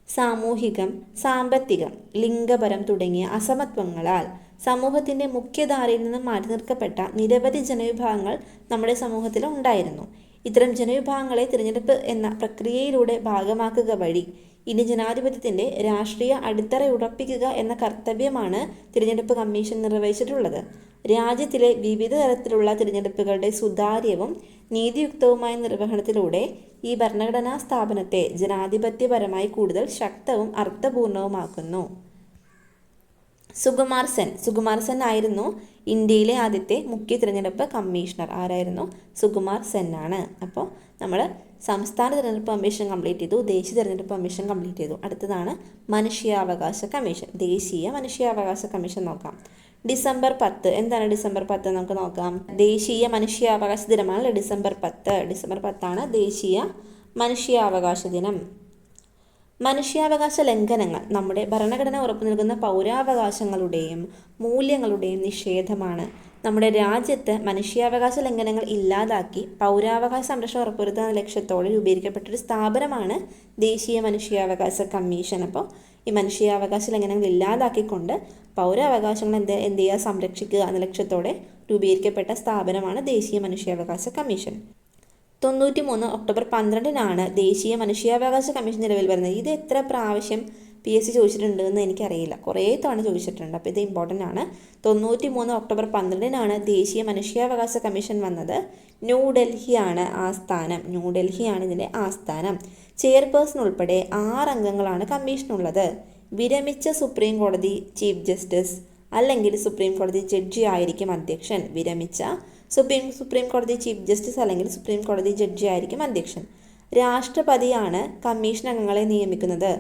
സാമൂഹികം, സാമ്പത്തികം, ലിംഗപരം തുടങ്ങിയ അസമത്വങ്ങളാൽ സമൂഹത്തിൻ്റെ മുഖ്യധാരയിൽ നിന്നും മാറ്റി നിർത്തപ്പെട്ട നിരവധി ജനവിഭാഗങ്ങൾ നമ്മുടെ സമൂഹത്തിൽ ഉണ്ടായിരുന്നു. ഇത്തരം ജനവിഭാഗങ്ങളെ തിരഞ്ഞെടുപ്പ് എന്ന പ്രക്രിയയിലൂടെ ഭാഗമാക്കുക വഴി ഇന്ത്യൻ ജനാധിപത്യത്തിൻ്റെ രാഷ്ട്രീയ അടിത്തറ ഉറപ്പിക്കുക എന്ന കർത്തവ്യമാണ് തിരഞ്ഞെടുപ്പ് കമ്മീഷൻ നിർവഹിച്ചിട്ടുള്ളത്. രാജ്യത്തിലെ വിവിധ തരത്തിലുള്ള തിരഞ്ഞെടുപ്പുകളുടെ സുതാര്യവും നീതിയുക്തവുമായ നിർവഹണത്തിലൂടെ ഈ ഭരണഘടനാ സ്ഥാപനത്തെ ജനാധിപത്യപരമായി കൂടുതൽ ശക്തവും അർത്ഥപൂർണവുമാക്കുന്നു. സുകുമാർ സെൻ ആയിരുന്നു ഇന്ത്യയിലെ ആദ്യത്തെ മുഖ്യ തിരഞ്ഞെടുപ്പ് കമ്മീഷണർ. ആരായിരുന്നു? സുകുമാർ സെൻ ആണ്. അപ്പോൾ നമ്മൾ സംസ്ഥാന തിരഞ്ഞെടുപ്പ് കമ്മീഷൻ കംപ്ലീറ്റ് ചെയ്തു, ദേശീയ തിരഞ്ഞെടുപ്പ് കമ്മീഷൻ കംപ്ലീറ്റ് ചെയ്തു. അടുത്തതാണ് മനുഷ്യാവകാശ കമ്മീഷൻ. ദേശീയ മനുഷ്യാവകാശ കമ്മീഷൻ നോക്കാം. ഡിസംബർ 10. എന്താണ് ഡിസംബർ 10? നമുക്ക് നോക്കാം. ദേശീയ മനുഷ്യാവകാശ ദിനമാണ് ഡിസംബർ 10. ഡിസംബർ 10 ദേശീയ മനുഷ്യാവകാശ ദിനം. മനുഷ്യാവകാശ ലംഘനങ്ങൾ നമ്മുടെ ഭരണഘടന ഉറപ്പു നൽകുന്ന പൗരാവകാശങ്ങളുടെയും മൂല്യങ്ങളുടെയും നിഷേധമാണ്. നമ്മുടെ രാജ്യത്ത് മനുഷ്യാവകാശ ലംഘനങ്ങൾ ഇല്ലാതാക്കി പൗരാവകാശ സംരക്ഷണം ഉറപ്പുവരുത്തുന്ന ലക്ഷ്യത്തോടെ രൂപീകരിക്കപ്പെട്ടൊരു സ്ഥാപനമാണ് ദേശീയ മനുഷ്യാവകാശ കമ്മീഷൻ. അപ്പോൾ ഈ മനുഷ്യാവകാശ ലംഘനങ്ങൾ ഇല്ലാതാക്കിക്കൊണ്ട് പൗരാവകാശങ്ങൾ എന്ത് ചെയ്യുക, സംരക്ഷിക്കുക എന്ന ലക്ഷ്യത്തോടെ രൂപീകരിക്കപ്പെട്ട സ്ഥാപനമാണ് ദേശീയ മനുഷ്യാവകാശ കമ്മീഷൻ. 93 ഒക്ടോബർ 12 ദേശീയ മനുഷ്യാവകാശ കമ്മീഷൻ നിലവിൽ വരുന്നത്. ഇത് എത്ര പ്രാവശ്യം PSC ചോദിച്ചിട്ടുണ്ട് എന്ന് എനിക്കറിയില്ല, കുറേ തവണ ചോദിച്ചിട്ടുണ്ട്. അപ്പോൾ ഇത് ഇമ്പോർട്ടൻ്റ് ആണ്. 93 ഒക്ടോബർ 12 ദേശീയ മനുഷ്യാവകാശ കമ്മീഷൻ വന്നത്. ന്യൂഡൽഹിയാണ് ആസ്ഥാനം. ന്യൂഡൽഹിയാണ് ഇതിൻ്റെ ആസ്ഥാനം. ചെയർപേഴ്സൺ ഉൾപ്പെടെ 6 അംഗങ്ങളാണ് കമ്മീഷനുള്ളത്. വിരമിച്ച സുപ്രീം കോടതി ചീഫ് ജസ്റ്റിസ് അല്ലെങ്കിൽ സുപ്രീം കോടതി ജഡ്ജി ആയിരിക്കും അധ്യക്ഷൻ. വിരമിച്ച സുപ്രീം കോടതി ചീഫ് ജസ്റ്റിസ് അല്ലെങ്കിൽ സുപ്രീം കോടതി ജഡ്ജി ആയിരിക്കും അധ്യക്ഷൻ. രാഷ്ട്രപതിയാണ് കമ്മീഷൻ അംഗങ്ങളെ നിയമിക്കുന്നത്.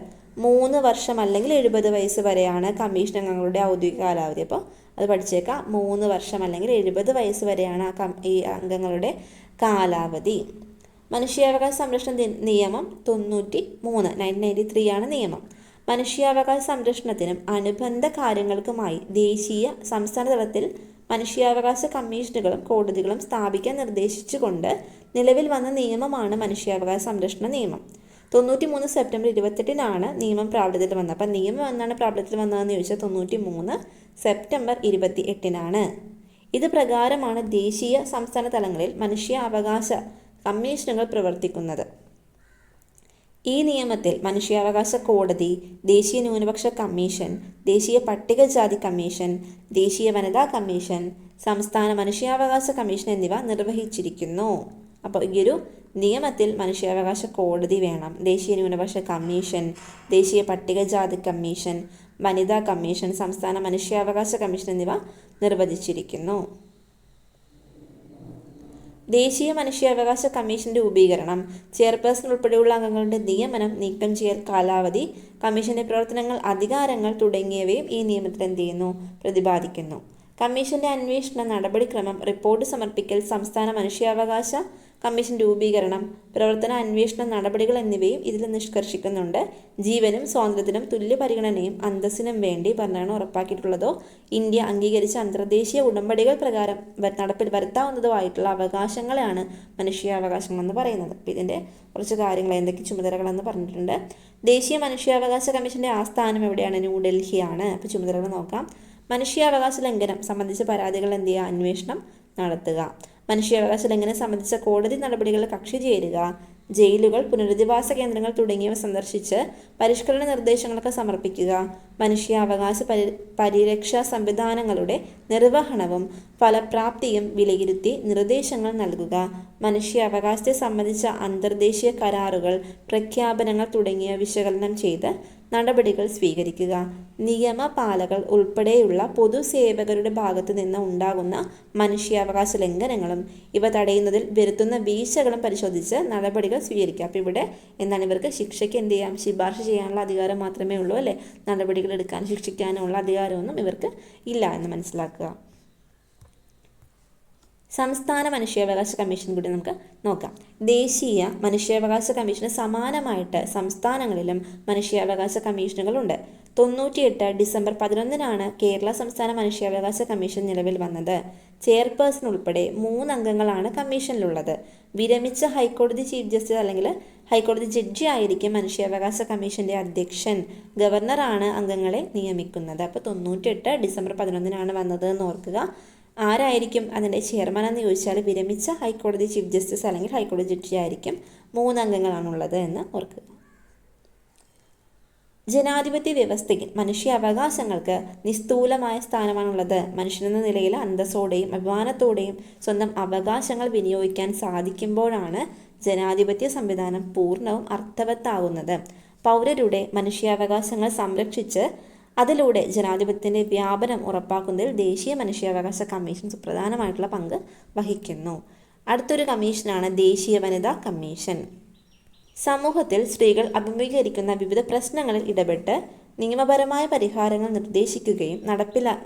3 വർഷം അല്ലെങ്കിൽ 70 വയസ്സ് വരെയാണ് കമ്മീഷൻ അംഗങ്ങളുടെ ഔദ്യോഗിക കാലാവധി. അപ്പോൾ അത് പഠിച്ചേക്കാം. 3 വർഷം അല്ലെങ്കിൽ 70 വയസ്സ് വരെയാണ് ഈ അംഗങ്ങളുടെ കാലാവധി. മനുഷ്യാവകാശ സംരക്ഷണ നിയമം 1993 നിയമം. മനുഷ്യാവകാശ സംരക്ഷണത്തിനും അനുബന്ധ കാര്യങ്ങൾക്കുമായി ദേശീയ സംസ്ഥാന തലത്തിൽ മനുഷ്യാവകാശ കമ്മീഷനുകളും കോടതികളും സ്ഥാപിക്കാൻ നിർദ്ദേശിച്ചുകൊണ്ട് നിലവിൽ വന്ന നിയമമാണ് മനുഷ്യാവകാശ സംരക്ഷണ നിയമം. 93 സെപ്റ്റംബർ 28 നിയമം പ്രാബല്യത്തിൽ വന്നത്. അപ്പം നിയമം എന്നാണ് പ്രാബല്യത്തിൽ വന്നതെന്ന് ചോദിച്ചാൽ 93 സെപ്റ്റംബർ 28 ഇത് പ്രകാരമാണ് ദേശീയ സംസ്ഥാന തലങ്ങളിൽ മനുഷ്യാവകാശ കമ്മീഷനുകൾ പ്രവർത്തിക്കുന്നത്. ഈ നിയമത്തിൽ മനുഷ്യാവകാശ കോടതി, ദേശീയ ന്യൂനപക്ഷ കമ്മീഷൻ, ദേശീയ പട്ടികജാതി കമ്മീഷൻ, ദേശീയ വനിതാ കമ്മീഷൻ, സംസ്ഥാന മനുഷ്യാവകാശ കമ്മീഷൻ എന്നിവ നിർവഹിച്ചിരിക്കുന്നു. അപ്പോൾ ഈയൊരു നിയമത്തിൽ മനുഷ്യാവകാശ കോടതി വേണം, ദേശീയ ന്യൂനപക്ഷ കമ്മീഷൻ, ദേശീയ പട്ടികജാതി കമ്മീഷൻ, വനിതാ കമ്മീഷൻ, സംസ്ഥാന മനുഷ്യാവകാശ കമ്മീഷൻ എന്നിവ നിർവചിച്ചിരിക്കുന്നു. ദേശീയ മനുഷ്യാവകാശ കമ്മീഷൻ രൂപീകരണം, ചെയർപേഴ്സൺ ഉൾപ്പെടെയുള്ള അംഗങ്ങളുടെ നിയമനം, നീക്കം ചെയ്യൽ കാലാവധി, കമ്മീഷന്റെ പ്രവർത്തനങ്ങൾ, അധികാരങ്ങൾ തുടങ്ങിയവയും ഈ നിയമത്തിൽ എന്ത് ചെയ്യുന്നു? പ്രതിപാദിക്കുന്നു. കമ്മീഷന്റെ അന്വേഷണ നടപടിക്രമം, റിപ്പോർട്ട് സമർപ്പിക്കൽ, സംസ്ഥാന മനുഷ്യാവകാശ കമ്മീഷൻ രൂപീകരണം, പ്രവർത്തന അന്വേഷണ നടപടികൾ എന്നിവയും ഇതിൽ നിഷ്കർഷിക്കുന്നുണ്ട്. ജീവനും സ്വാതന്ത്ര്യത്തിനും തുല്യ പരിഗണനയും അന്തസ്സിനും വേണ്ടി ഭരണഘടന ഉറപ്പാക്കിയിട്ടുള്ളതോ ഇന്ത്യ അംഗീകരിച്ച അന്തർദേശീയ ഉടമ്പടികൾ പ്രകാരം നടപ്പിൽ വരുത്താവുന്നതോ ആയിട്ടുള്ള അവകാശങ്ങളെയാണ് മനുഷ്യാവകാശങ്ങൾ എന്ന് പറയുന്നത്. അപ്പോൾ ഇതിൻ്റെ കുറച്ച് കാര്യങ്ങൾ, എന്തൊക്കെ ചുമതലകളെന്ന് പറഞ്ഞിട്ടുണ്ട്. ദേശീയ മനുഷ്യാവകാശ കമ്മീഷൻ്റെ ആസ്ഥാനം എവിടെയാണ്? ന്യൂഡൽഹിയാണ്. അപ്പോൾ ചുമതലകൾ നോക്കാം. മനുഷ്യാവകാശ ലംഘനം സംബന്ധിച്ച പരാതികൾ എന്ത് ചെയ്യുക? അന്വേഷണം നടത്തുക. മനുഷ്യാവകാശ ലംഘനം സംബന്ധിച്ച കോടതി നടപടികളിൽ കക്ഷി ചേരുക. ജയിലുകൾ, പുനരധിവാസ കേന്ദ്രങ്ങൾ തുടങ്ങിയവ സന്ദർശിച്ച് പരിഷ്കരണ നിർദ്ദേശങ്ങളൊക്കെ സമർപ്പിക്കുക. മനുഷ്യാവകാശ പരിരക്ഷാ സംവിധാനങ്ങളുടെ നിർവഹണവും ഫലപ്രാപ്തിയും വിലയിരുത്തി നിർദ്ദേശങ്ങൾ നൽകുക. മനുഷ്യാവകാശത്തെ സംബന്ധിച്ച അന്തർദേശീയ കരാറുകൾ, പ്രഖ്യാപനങ്ങൾ തുടങ്ങിയവ വിശകലനം ചെയ്ത് നടപടികൾ സ്വീകരിക്കുക. നിയമപാലകർ ഉൾപ്പെടെയുള്ള പൊതുസേവകരുടെ ഭാഗത്തു നിന്ന് ഉണ്ടാകുന്ന മനുഷ്യാവകാശ ലംഘനങ്ങളും ഇവ തടയുന്നതിൽ വരുത്തുന്ന വീഴ്ചകളും പരിശോധിച്ച് നടപടികൾ സ്വീകരിക്കുക. അപ്പോൾ ഇവിടെ എന്താണ്? ഇവർക്ക് ശിക്ഷയ്ക്ക് എന്ത് ചെയ്യാം? ശുപാർശ ചെയ്യാനുള്ള അധികാരം മാത്രമേ ഉള്ളൂ അല്ലേ? നടപടികൾ എടുക്കാൻ, ശിക്ഷിക്കാനുള്ള അധികാരമൊന്നും ഇവർക്ക് ഇല്ല എന്ന് മനസ്സിലാക്കുക. സംസ്ഥാന മനുഷ്യാവകാശ കമ്മീഷൻ കൂടി നമുക്ക് നോക്കാം. ദേശീയ മനുഷ്യാവകാശ കമ്മീഷന് സമാനമായിട്ട് സംസ്ഥാനങ്ങളിലും മനുഷ്യാവകാശ കമ്മീഷനുകളുണ്ട്. 98 ഡിസംബർ 11 കേരള സംസ്ഥാന മനുഷ്യാവകാശ കമ്മീഷൻ നിലവിൽ വന്നത്. ചെയർപേഴ്സൺ ഉൾപ്പെടെ 3 അംഗങ്ങളാണ് കമ്മീഷനിലുള്ളത്. വിരമിച്ച ഹൈക്കോടതി ചീഫ് ജസ്റ്റിസ് അല്ലെങ്കിൽ ഹൈക്കോടതി ജഡ്ജി ആയിരിക്കും മനുഷ്യാവകാശ കമ്മീഷന്റെ അധ്യക്ഷൻ. ഗവർണറാണ് അംഗങ്ങളെ നിയമിക്കുന്നത്. അപ്പോൾ 98 ഡിസംബർ 11 വന്നത് എന്ന് ഓർക്കുക. ആരായിരിക്കും അതിൻ്റെ ചെയർമാൻ എന്ന് ചോദിച്ചാൽ വിരമിച്ച ഹൈക്കോടതി ചീഫ് ജസ്റ്റിസ് അല്ലെങ്കിൽ ഹൈക്കോടതി ജഡ്ജി ആയിരിക്കും. 3 അംഗങ്ങളാണുള്ളത് എന്ന് ഓർക്കുക. ജനാധിപത്യ വ്യവസ്ഥയിൽ മനുഷ്യാവകാശങ്ങൾക്ക് നിസ്തൂലമായ സ്ഥാനമാണുള്ളത്. മനുഷ്യനെന്ന നിലയിൽ അന്തസ്സോടെയും അഭിമാനത്തോടെയും സ്വന്തം അവകാശങ്ങൾ വിനിയോഗിക്കാൻ സാധിക്കുമ്പോഴാണ് ജനാധിപത്യ സംവിധാനം പൂർണ്ണവും അർത്ഥവത്താകുന്നത്. പൗരരുടെ മനുഷ്യാവകാശങ്ങൾ സംരക്ഷിച്ച് അതിലൂടെ ജനാധിപത്യത്തിൻ്റെ വ്യാപനം ഉറപ്പാക്കുന്നതിൽ ദേശീയ മനുഷ്യാവകാശ കമ്മീഷൻ സുപ്രധാനമായിട്ടുള്ള പങ്ക് വഹിക്കുന്നു. അടുത്തൊരു കമ്മീഷനാണ് ദേശീയ വനിതാ കമ്മീഷൻ. സമൂഹത്തിൽ സ്ത്രീകൾ അഭിമുഖീകരിക്കുന്ന വിവിധ പ്രശ്നങ്ങളിൽ ഇടപെട്ട് നിയമപരമായ പരിഹാരങ്ങൾ നിർദ്ദേശിക്കുകയും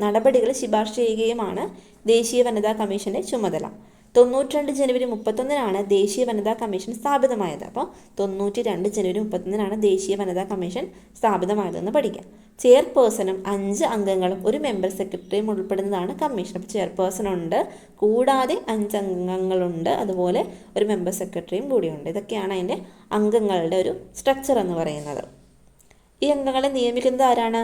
നടപടികൾ ശുപാർശ ചെയ്യുകയുമാണ് ദേശീയ വനിതാ കമ്മീഷന്റെ ചുമതല. 92 ജനുവരി 31 ദേശീയ വനിതാ കമ്മീഷൻ സ്ഥാപിതമായത്. അപ്പോൾ 92 ജനുവരി 31 ദേശീയ വനിതാ കമ്മീഷൻ സ്ഥാപിതമായതെന്ന് പഠിക്കാം. ചെയർപേഴ്സണും 5 അംഗങ്ങളും ഒരു മെമ്പർ സെക്രട്ടറിയും ഉൾപ്പെടുന്നതാണ് കമ്മീഷൻ. അപ്പോൾ ചെയർപേഴ്സൺ ഉണ്ട്, കൂടാതെ 5 അംഗങ്ങളുണ്ട്, അതുപോലെ ഒരു മെമ്പർ സെക്രട്ടറിയും കൂടിയുണ്ട്. ഇതൊക്കെയാണ് അതിൻ്റെ അംഗങ്ങളുടെ ഒരു സ്ട്രക്ചർ എന്ന് പറയുന്നത്. ഈ അംഗങ്ങളെ നിയമിക്കുന്നത് ആരാണ്?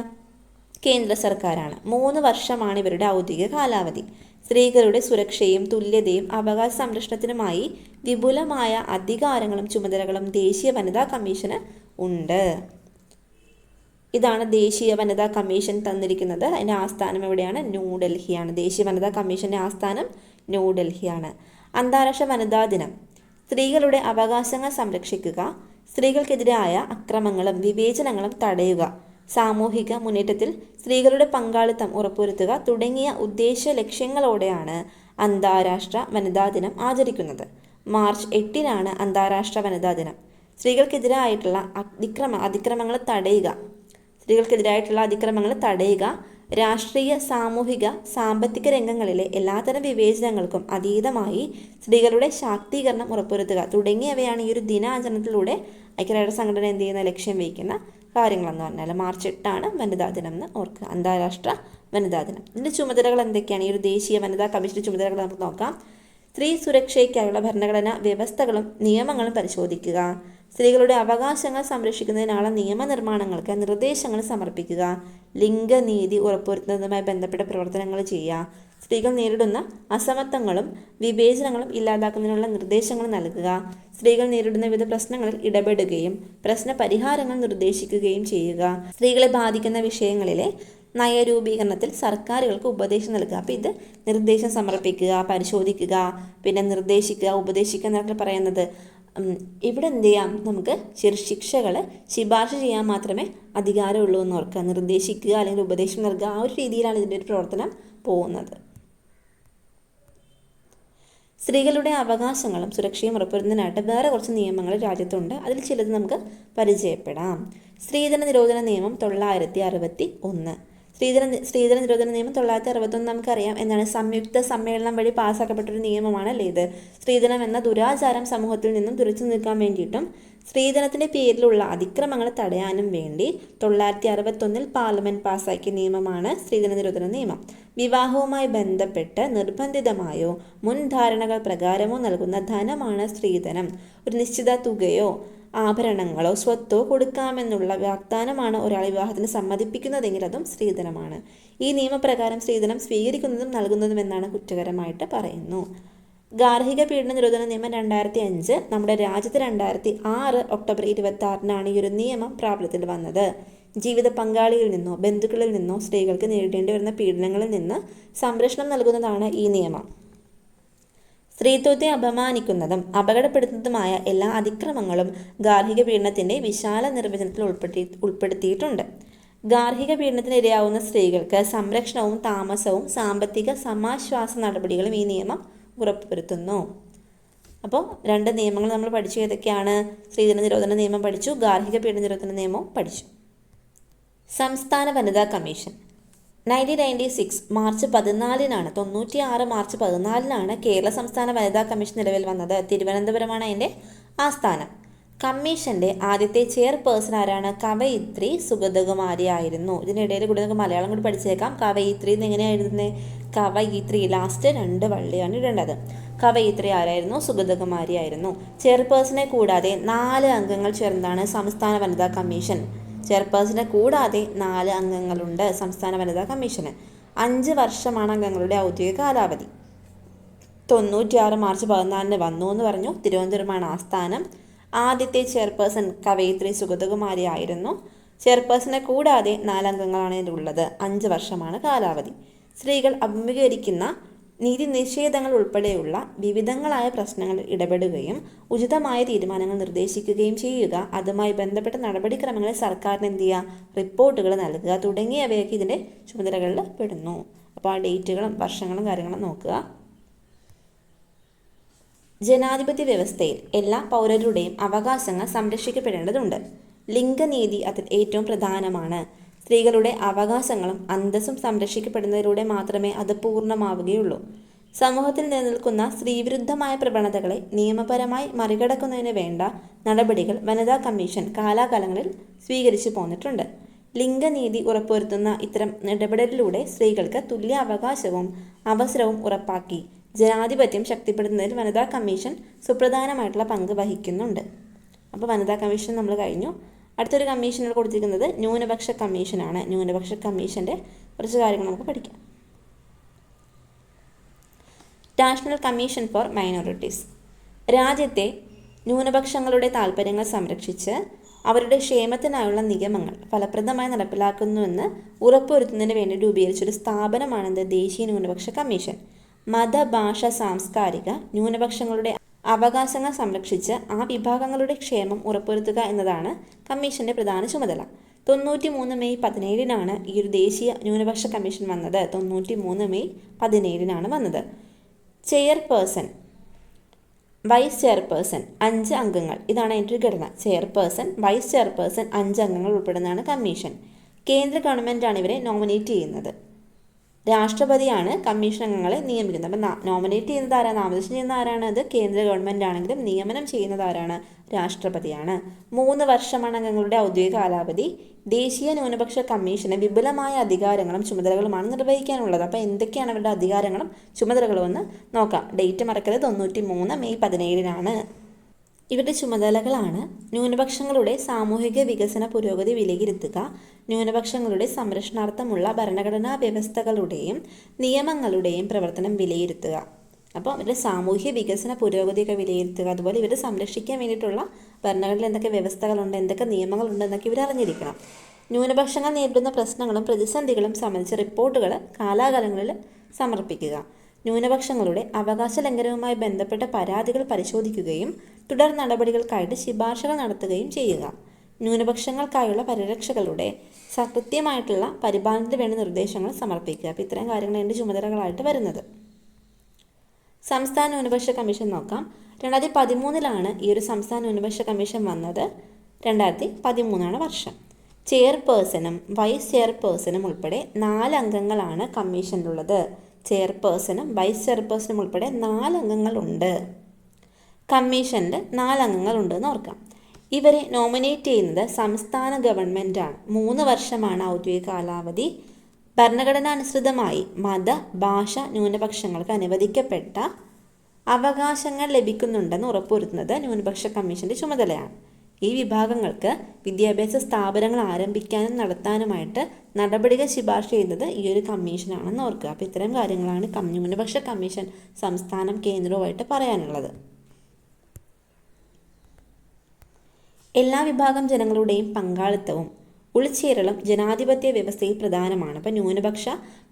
കേന്ദ്ര സർക്കാരാണ്. 3 വർഷമാണ് ഇവരുടെ ഔദ്യോഗിക കാലാവധി. സ്ത്രീകളുടെ സുരക്ഷയും തുല്യതയും അവകാശ സംരക്ഷണത്തിനുമായി വിപുലമായ അധികാരങ്ങളും ചുമതലകളും ദേശീയ വനിതാ കമ്മീഷന് ഉണ്ട്. ഇതാണ് ദേശീയ വനിതാ കമ്മീഷൻ തന്നിരിക്കുന്നത്. അതിൻ്റെ ആസ്ഥാനം എവിടെയാണ്? ന്യൂഡൽഹിയാണ്. ദേശീയ വനിതാ കമ്മീഷൻ്റെ ആസ്ഥാനം ന്യൂഡൽഹിയാണ്. അന്താരാഷ്ട്ര വനിതാ ദിനം. സ്ത്രീകളുടെ അവകാശങ്ങൾ സംരക്ഷിക്കുക, സ്ത്രീകൾക്കെതിരായ അക്രമങ്ങളും വിവേചനങ്ങളും തടയുക, സാമൂഹിക മുന്നേറ്റത്തിൽ സ്ത്രീകളുടെ പങ്കാളിത്തം ഉറപ്പുവരുത്തുക തുടങ്ങിയ ഉദ്ദേശ ലക്ഷ്യങ്ങളോടെയാണ് അന്താരാഷ്ട്ര വനിതാ ദിനം ആചരിക്കുന്നത്. മാർച്ച് 8 അന്താരാഷ്ട്ര വനിതാ ദിനം. സ്ത്രീകൾക്കെതിരായിട്ടുള്ള അതിക്രമങ്ങൾ തടയുക, രാഷ്ട്രീയ, സാമൂഹിക, സാമ്പത്തിക രംഗങ്ങളിലെ എല്ലാത്തരം വിവേചനങ്ങൾക്കും അതീതമായി സ്ത്രീകളുടെ ശാക്തീകരണം ഉറപ്പുവരുത്തുക തുടങ്ങിയവയാണ് ഈ ഒരു ദിനാചരണത്തിലൂടെ ഐക്യരാഷ്ട്ര സംഘടന എന്ത് ചെയ്യുന്ന ലക്ഷ്യം വയ്ക്കുന്ന കാര്യങ്ങളെന്ന് പറഞ്ഞാൽ. മാർച്ച് 8 വനിതാ ദിനം എന്ന് ഓർക്കുക, അന്താരാഷ്ട്ര വനിതാ ദിനം. ഇതിൻ്റെ ചുമതലകൾ എന്തൊക്കെയാണ്? ഈ ഒരു ദേശീയ വനിതാ കമ്മീഷൻ്റെ ചുമതലകൾ നമുക്ക് നോക്കാം. സ്ത്രീ സുരക്ഷയ്ക്കായുള്ള ഭരണഘടനാ വ്യവസ്ഥകളും നിയമങ്ങളും പരിശോധിക്കുക, സ്ത്രീകളുടെ അവകാശങ്ങൾ സംരക്ഷിക്കുന്നതിനുള്ള നിയമനിർമ്മാണങ്ങൾക്ക് നിർദ്ദേശങ്ങൾ സമർപ്പിക്കുക, ലിംഗനീതി ഉറപ്പുവരുത്തുന്നതുമായി ബന്ധപ്പെട്ട പ്രവർത്തനങ്ങൾ ചെയ്യുക, സ്ത്രീകൾ നേരിടുന്ന അസമത്വങ്ങളും വിവേചനങ്ങളും ഇല്ലാതാക്കുന്നതിനുള്ള നിർദ്ദേശങ്ങൾ നൽകുക, സ്ത്രീകൾ നേരിടുന്ന വിവിധ പ്രശ്നങ്ങളിൽ ഇടപെടുകയും പ്രശ്ന പരിഹാരങ്ങൾ നിർദ്ദേശിക്കുകയും ചെയ്യുക, സ്ത്രീകളെ ബാധിക്കുന്ന വിഷയങ്ങളിലെ നയരൂപീകരണത്തിൽ സർക്കാരുകൾക്ക് ഉപദേശം നൽകുക. അപ്പോൾ ഇത് നിർദ്ദേശം സമർപ്പിക്കുക, പരിശോധിക്കുക, പിന്നെ നിർദ്ദേശിക്കുക, ഉപദേശിക്കുക എന്നൊക്കെ പറയുന്നത്. ഇവിടെ എന്ത് ചെയ്യാം? നമുക്ക് ശിക്ഷകൾ ശുപാർശ ചെയ്യാൻ മാത്രമേ അധികാരമുള്ളൂ എന്ന് ഓർക്കുക. നിർദ്ദേശിക്കുക അല്ലെങ്കിൽ ഉപദേശം നൽകുക, ആ ഒരു രീതിയിലാണ് ഇതിൻ്റെ ഒരു പ്രവർത്തനം പോകുന്നത്. സ്ത്രീകളുടെ അവകാശങ്ങളും സുരക്ഷയും ഉറപ്പുവരുത്തുന്നതിനായിട്ട് വേറെ കുറച്ച് നിയമങ്ങൾ രാജ്യത്തുണ്ട്. അതിൽ ചിലത് നമുക്ക് പരിചയപ്പെടാം. സ്ത്രീധന നിരോധന നിയമം 961. സ്ത്രീധന നിരോധന നിയമം 961 നമുക്കറിയാം എന്താണ്? സംയുക്ത സമ്മേളനം വഴി പാസ്സാക്കപ്പെട്ടൊരു നിയമമാണ് അല്ലേ ഇത്. സ്ത്രീധനം എന്ന ദുരാചാരം സമൂഹത്തിൽ നിന്നും തുറച്ചു നിൽക്കാൻ വേണ്ടിയിട്ടും സ്ത്രീധനത്തിൻ്റെ പേരിലുള്ള അതിക്രമങ്ങൾ തടയാനും വേണ്ടി 961 പാർലമെൻറ്റ് പാസ്സാക്കിയ നിയമമാണ് സ്ത്രീധന നിരോധന നിയമം. വിവാഹവുമായി ബന്ധപ്പെട്ട് നിർബന്ധിതമായോ മുൻധാരണകൾ പ്രകാരമോ നൽകുന്ന ധനമാണ് സ്ത്രീധനം. ഒരു നിശ്ചിത തുകയോ ആഭരണങ്ങളോ സ്വത്തോ കൊടുക്കാമെന്നുള്ള വാഗ്ദാനമാണ് ഒരാൾ വിവാഹത്തിന് സമ്മതിപ്പിക്കുന്നതെങ്കിൽ അതും സ്ത്രീധനമാണ്. ഈ നിയമപ്രകാരം സ്ത്രീധനം സ്വീകരിക്കുന്നതും നൽകുന്നതും എന്നാണ് കുറ്റകരമായിട്ട് പറയുന്നു. ഗാർഹിക പീഡന നിരോധന നിയമം 2005. നമ്മുടെ രാജ്യത്ത് 2006 ഒക്ടോബർ 26 ഈ ഒരു നിയമം പ്രാബല്യത്തിൽ വന്നത്. ജീവിത പങ്കാളിയിൽ നിന്നോ ബന്ധുക്കളിൽ നിന്നോ സ്ത്രീകൾക്ക് നേരിടേണ്ടി വരുന്ന പീഡനങ്ങളിൽ നിന്ന് സംരക്ഷണം നൽകുന്നതാണ് ഈ നിയമം. സ്ത്രീത്വത്തെ അപമാനിക്കുന്നതും അപകടപ്പെടുത്തുന്നതുമായ എല്ലാ അതിക്രമങ്ങളും ഗാർഹിക പീഡനത്തിൻ്റെ വിശാല നിർവചനത്തിൽ ഉൾപ്പെടുത്തിയിട്ടുണ്ട്. ഗാർഹിക പീഡനത്തിന് ഇരയാവുന്ന സ്ത്രീകൾക്ക് സംരക്ഷണവും താമസവും സാമ്പത്തിക സമാശ്വാസ നടപടികളും ഈ നിയമം ഉറപ്പുവരുത്തുന്നു. അപ്പോൾ 2 നിയമങ്ങൾ നമ്മൾ പഠിച്ചു. ഏതൊക്കെയാണ്? സ്ത്രീധന നിരോധന നിയമം പഠിച്ചു, ഗാർഹിക പീഡന നിരോധന നിയമവും പഠിച്ചു. സംസ്ഥാന വനിതാ കമ്മീഷൻ 1996 മാർച്ച് 14 96 മാർച്ച് 14 കേരള സംസ്ഥാന വനിതാ കമ്മീഷൻ നിലവിൽ വന്നത്. തിരുവനന്തപുരമാണ് അതിൻ്റെ ആസ്ഥാനം. കമ്മീഷൻ്റെ ആദ്യത്തെ ചെയർപേഴ്സൺ ആരാണ്? കവയിത്രി സുഗതകുമാരി ആയിരുന്നു. ഇതിനിടയിൽ കൂടി നമുക്ക് മലയാളം കൂടി പഠിച്ചേക്കാം. കവയിത്രി എന്നെങ്ങനെയാണ് എഴുതുന്നത്? കവയിത്രി, ലാസ്റ്റ് 2 വള്ളിയാണ് ഇടേണ്ടത്. കവയിത്രി ആരായിരുന്നു? സുഗതകുമാരി ആയിരുന്നു. ചെയർപേഴ്സണെ കൂടാതെ 4 അംഗങ്ങൾ ചേർന്നതാണ് സംസ്ഥാന വനിതാ കമ്മീഷൻ. ചെയർപേഴ്സണെ കൂടാതെ 4 അംഗങ്ങളുണ്ട് സംസ്ഥാന വനിതാ കമ്മീഷന്. 5 വർഷമാണ് അംഗങ്ങളുടെ ഔദ്യോഗിക കാലാവധി. 96 മാർച്ച് 14 വന്നു എന്ന് പറഞ്ഞു. തിരുവനന്തപുരമാണ് ആസ്ഥാനം. ആദ്യത്തെ ചെയർപേഴ്സൺ കവയിത്രി സുഗതകുമാരി ആയിരുന്നു. ചെയർപേഴ്സണെ കൂടാതെ 4 അംഗങ്ങളാണ് ഇതിലുള്ളത്. 5 വർഷമാണ് കാലാവധി. സ്ത്രീകൾ അഭിമുഖീകരിക്കുന്ന നീതി നിഷേധങ്ങൾ ഉൾപ്പെടെയുള്ള വിവിധങ്ങളായ പ്രശ്നങ്ങളിൽ ഇടപെടുകയും ഉചിതമായ തീരുമാനങ്ങൾ നിർദ്ദേശിക്കുകയും ചെയ്യുക, അതുമായി ബന്ധപ്പെട്ട നടപടിക്രമങ്ങളിൽ സർക്കാരിന് എന്ത് ചെയ്യുക, റിപ്പോർട്ടുകൾ നൽകുക തുടങ്ങിയവയൊക്കെ ഇതിൻ്റെ ചുമതലകളിൽ പെടുന്നു. അപ്പോൾ ആ ഡേറ്റുകളും വർഷങ്ങളും കാര്യങ്ങളും നോക്കുക. ജനാധിപത്യ വ്യവസ്ഥയിൽ എല്ലാ പൗരരുടെയും അവകാശങ്ങൾ സംരക്ഷിക്കപ്പെടേണ്ടതുണ്ട്. ലിംഗനീതി അതിൽ ഏറ്റവും പ്രധാനമാണ്. സ്ത്രീകളുടെ അവകാശങ്ങളും അന്തസ്സും സംരക്ഷിക്കപ്പെടുന്നതിലൂടെ മാത്രമേ അത് പൂർണ്ണമാവുകയുള്ളൂ. സമൂഹത്തിൽ നിലനിൽക്കുന്ന സ്ത്രീവിരുദ്ധമായ പ്രവണതകളെ നിയമപരമായി മറികടക്കുന്നതിന് വേണ്ട നടപടികൾ വനിതാ കമ്മീഷൻ കാലാകാലങ്ങളിൽ സ്വീകരിച്ചു പോന്നിട്ടുണ്ട്. ലിംഗനീതി ഉറപ്പുവരുത്തുന്ന ഇത്തരം ഇടപെടലിലൂടെ സ്ത്രീകൾക്ക് തുല്യ അവകാശവും അവസരവും ഉറപ്പാക്കി ജനാധിപത്യം ശക്തിപ്പെടുത്തുന്നതിൽ വനിതാ കമ്മീഷൻ സുപ്രധാനമായിട്ടുള്ള പങ്ക് വഹിക്കുന്നുണ്ട്. അപ്പോൾ വനിതാ കമ്മീഷൻ നമ്മൾ കഴിഞ്ഞു. അടുത്തൊരു കമ്മീഷനിൽ കൊടുത്തിരിക്കുന്നത് ന്യൂനപക്ഷ കമ്മീഷനാണ്. ന്യൂനപക്ഷ കമ്മീഷൻ്റെ കുറച്ച് കാര്യങ്ങൾ നമുക്ക് പഠിക്കാം. National commission four minorities. രാജ്യത്തെ ന്യൂനപക്ഷങ്ങളുടെ താൽപ്പര്യങ്ങൾ സംരക്ഷിച്ച് അവരുടെ ക്ഷേമത്തിനായുള്ള നിയമങ്ങൾ ഫലപ്രദമായി നടപ്പിലാക്കുന്നുവെന്ന് ഉറപ്പുവരുത്തുന്നതിന് വേണ്ടി രൂപീകരിച്ചൊരു സ്ഥാപനമാണിത് ദേശീയ ന്യൂനപക്ഷ കമ്മീഷൻ. മത, ഭാഷ, സാംസ്കാരിക ന്യൂനപക്ഷങ്ങളുടെ അവകാശങ്ങൾ സംരക്ഷിച്ച് ആ വിഭാഗങ്ങളുടെ ക്ഷേമം ഉറപ്പുവരുത്തുക എന്നതാണ് കമ്മീഷന്റെ പ്രധാന ചുമതല. 93 മെയ് 17 ഈ ഒരു ദേശീയ ന്യൂനപക്ഷ കമ്മീഷൻ വന്നത്. 93 മെയ് 17 വന്നത്. ചെയർപേഴ്സൺ, വൈസ് ചെയർപേഴ്സൺ 5 അംഗങ്ങൾ, ഇതാണ് അതിൻ്റെ ഘടന. ചെയർപേഴ്സൺ, വൈസ് ചെയർപേഴ്സൺ 5 അംഗങ്ങൾ ഉൾപ്പെടുന്നതാണ് കമ്മീഷൻ. കേന്ദ്ര ഗവൺമെൻറ്റാണ് ഇവരെ നോമിനേറ്റ് ചെയ്യുന്നത്. രാഷ്ട്രപതിയാണ് കമ്മീഷൻ അംഗങ്ങളെ നിയമിക്കുന്നത്. അപ്പം നോമിനേറ്റ് ചെയ്യുന്നത് ആരാണ്, നാമനിർദ്ദേശം ചെയ്യുന്നത് ആരാണ്? അത് കേന്ദ്ര ഗവൺമെൻറ് ആണെങ്കിലും നിയമനം ചെയ്യുന്നത് ആരാണ്? രാഷ്ട്രപതിയാണ്. 3 വർഷമാണ് അംഗങ്ങളുടെ ഔദ്യോഗിക കാലാവധി. ദേശീയ ന്യൂനപക്ഷ കമ്മീഷന് വിപുലമായ അധികാരങ്ങളും ചുമതലകളുമാണ് നിർവഹിക്കാനുള്ളത്. അപ്പോൾ എന്തൊക്കെയാണ് അവരുടെ അധികാരങ്ങളും ചുമതലകളും എന്ന് നോക്കാം. ഡേറ്റ് മറക്കരുത്, 93 മെയ് 17 ഇവരുടെ ചുമതലകളാണ് ന്യൂനപക്ഷങ്ങളുടെ സാമൂഹിക വികസന പുരോഗതി വിലയിരുത്തുക, ന്യൂനപക്ഷങ്ങളുടെ സംരക്ഷണാർത്ഥമുള്ള ഭരണഘടനാ വ്യവസ്ഥകളുടെയും നിയമങ്ങളുടെയും പ്രവർത്തനം വിലയിരുത്തുക. അപ്പോൾ അവരുടെ സാമൂഹ്യ വികസന പുരോഗതിയൊക്കെ വിലയിരുത്തുക, അതുപോലെ ഇവരെ സംരക്ഷിക്കാൻ വേണ്ടിയിട്ടുള്ള ഭരണഘടനയിൽ എന്തൊക്കെ വ്യവസ്ഥകളുണ്ട്, എന്തൊക്കെ നിയമങ്ങളുണ്ട് എന്നൊക്കെ ഇവർ അറിഞ്ഞിരിക്കണം. ന്യൂനപക്ഷങ്ങൾ നേരിടുന്ന പ്രശ്നങ്ങളും പ്രതിസന്ധികളും സംബന്ധിച്ച റിപ്പോർട്ടുകൾ കാലാകാലങ്ങളിൽ സമർപ്പിക്കുക. ന്യൂനപക്ഷങ്ങളുടെ അവകാശ ലംഘനവുമായി ബന്ധപ്പെട്ട പരാതികൾ പരിശോധിക്കുകയും തുടർ നടപടികൾക്കായിട്ട് ശുപാർശകൾ നടത്തുകയും ചെയ്യുക. ന്യൂനപക്ഷങ്ങൾക്കായുള്ള പരിരക്ഷകളുടെ കൃത്യമായിട്ടുള്ള പരിപാലനത്തിന് വേണ്ട നിർദ്ദേശങ്ങൾ സമർപ്പിക്കുക. അപ്പോൾ ഇത്തരം കാര്യങ്ങൾ എൻ്റെ ചുമതലകളായിട്ട് വരുന്നത്. സംസ്ഥാന ന്യൂനപക്ഷ കമ്മീഷൻ നോക്കാം. 2013 ഈ ഒരു സംസ്ഥാന ന്യൂനപക്ഷ കമ്മീഷൻ വന്നത്. 2013 വർഷം. ചെയർപേഴ്സണും വൈസ് ചെയർപേഴ്സണും ഉൾപ്പെടെ 4 അംഗങ്ങളാണ് കമ്മീഷനിലുള്ളത്. ചെയർപേഴ്സണും വൈസ് ചെയർപേഴ്സണും ഉൾപ്പെടെ 4 അംഗങ്ങളുണ്ട്. കമ്മീഷനിൽ 4 അംഗങ്ങളുണ്ടെന്ന് ഓർക്കാം. ഇവരെ നോമിനേറ്റ് ചെയ്യുന്നത് സംസ്ഥാന ഗവൺമെൻറ്റാണ്. 3 വർഷമാണ് ഔദ്യോഗിക കാലാവധി. ഭരണഘടനാനുസൃതമായി മത, ഭാഷ ന്യൂനപക്ഷങ്ങൾക്ക് അനുവദിക്കപ്പെട്ട അവകാശങ്ങൾ ലഭിക്കുന്നുണ്ടെന്ന് ഉറപ്പുവരുത്തുന്നത് ന്യൂനപക്ഷ കമ്മീഷൻ്റെ ചുമതലയാണ്. ഈ വിഭാഗങ്ങൾക്ക് വിദ്യാഭ്യാസ സ്ഥാപനങ്ങൾ ആരംഭിക്കാനും നടത്താനുമായിട്ട് നടപടികൾ ശുപാർശ ചെയ്യുന്നത് ഈ ഒരു കമ്മീഷനാണെന്ന് ഓർക്കുക. അപ്പോൾ ഇത്തരം കാര്യങ്ങളാണ് ന്യൂനപക്ഷ കമ്മീഷൻ സംസ്ഥാനം കേന്ദ്രവുമായിട്ട് പറയാനുള്ളത്. എല്ലാ വിഭാഗം ജനങ്ങളുടെയും പങ്കാളിത്തവും ഉൾച്ചേരലും ജനാധിപത്യ വ്യവസ്ഥയിൽ പ്രധാനമാണ്. അപ്പോൾ ന്യൂനപക്ഷ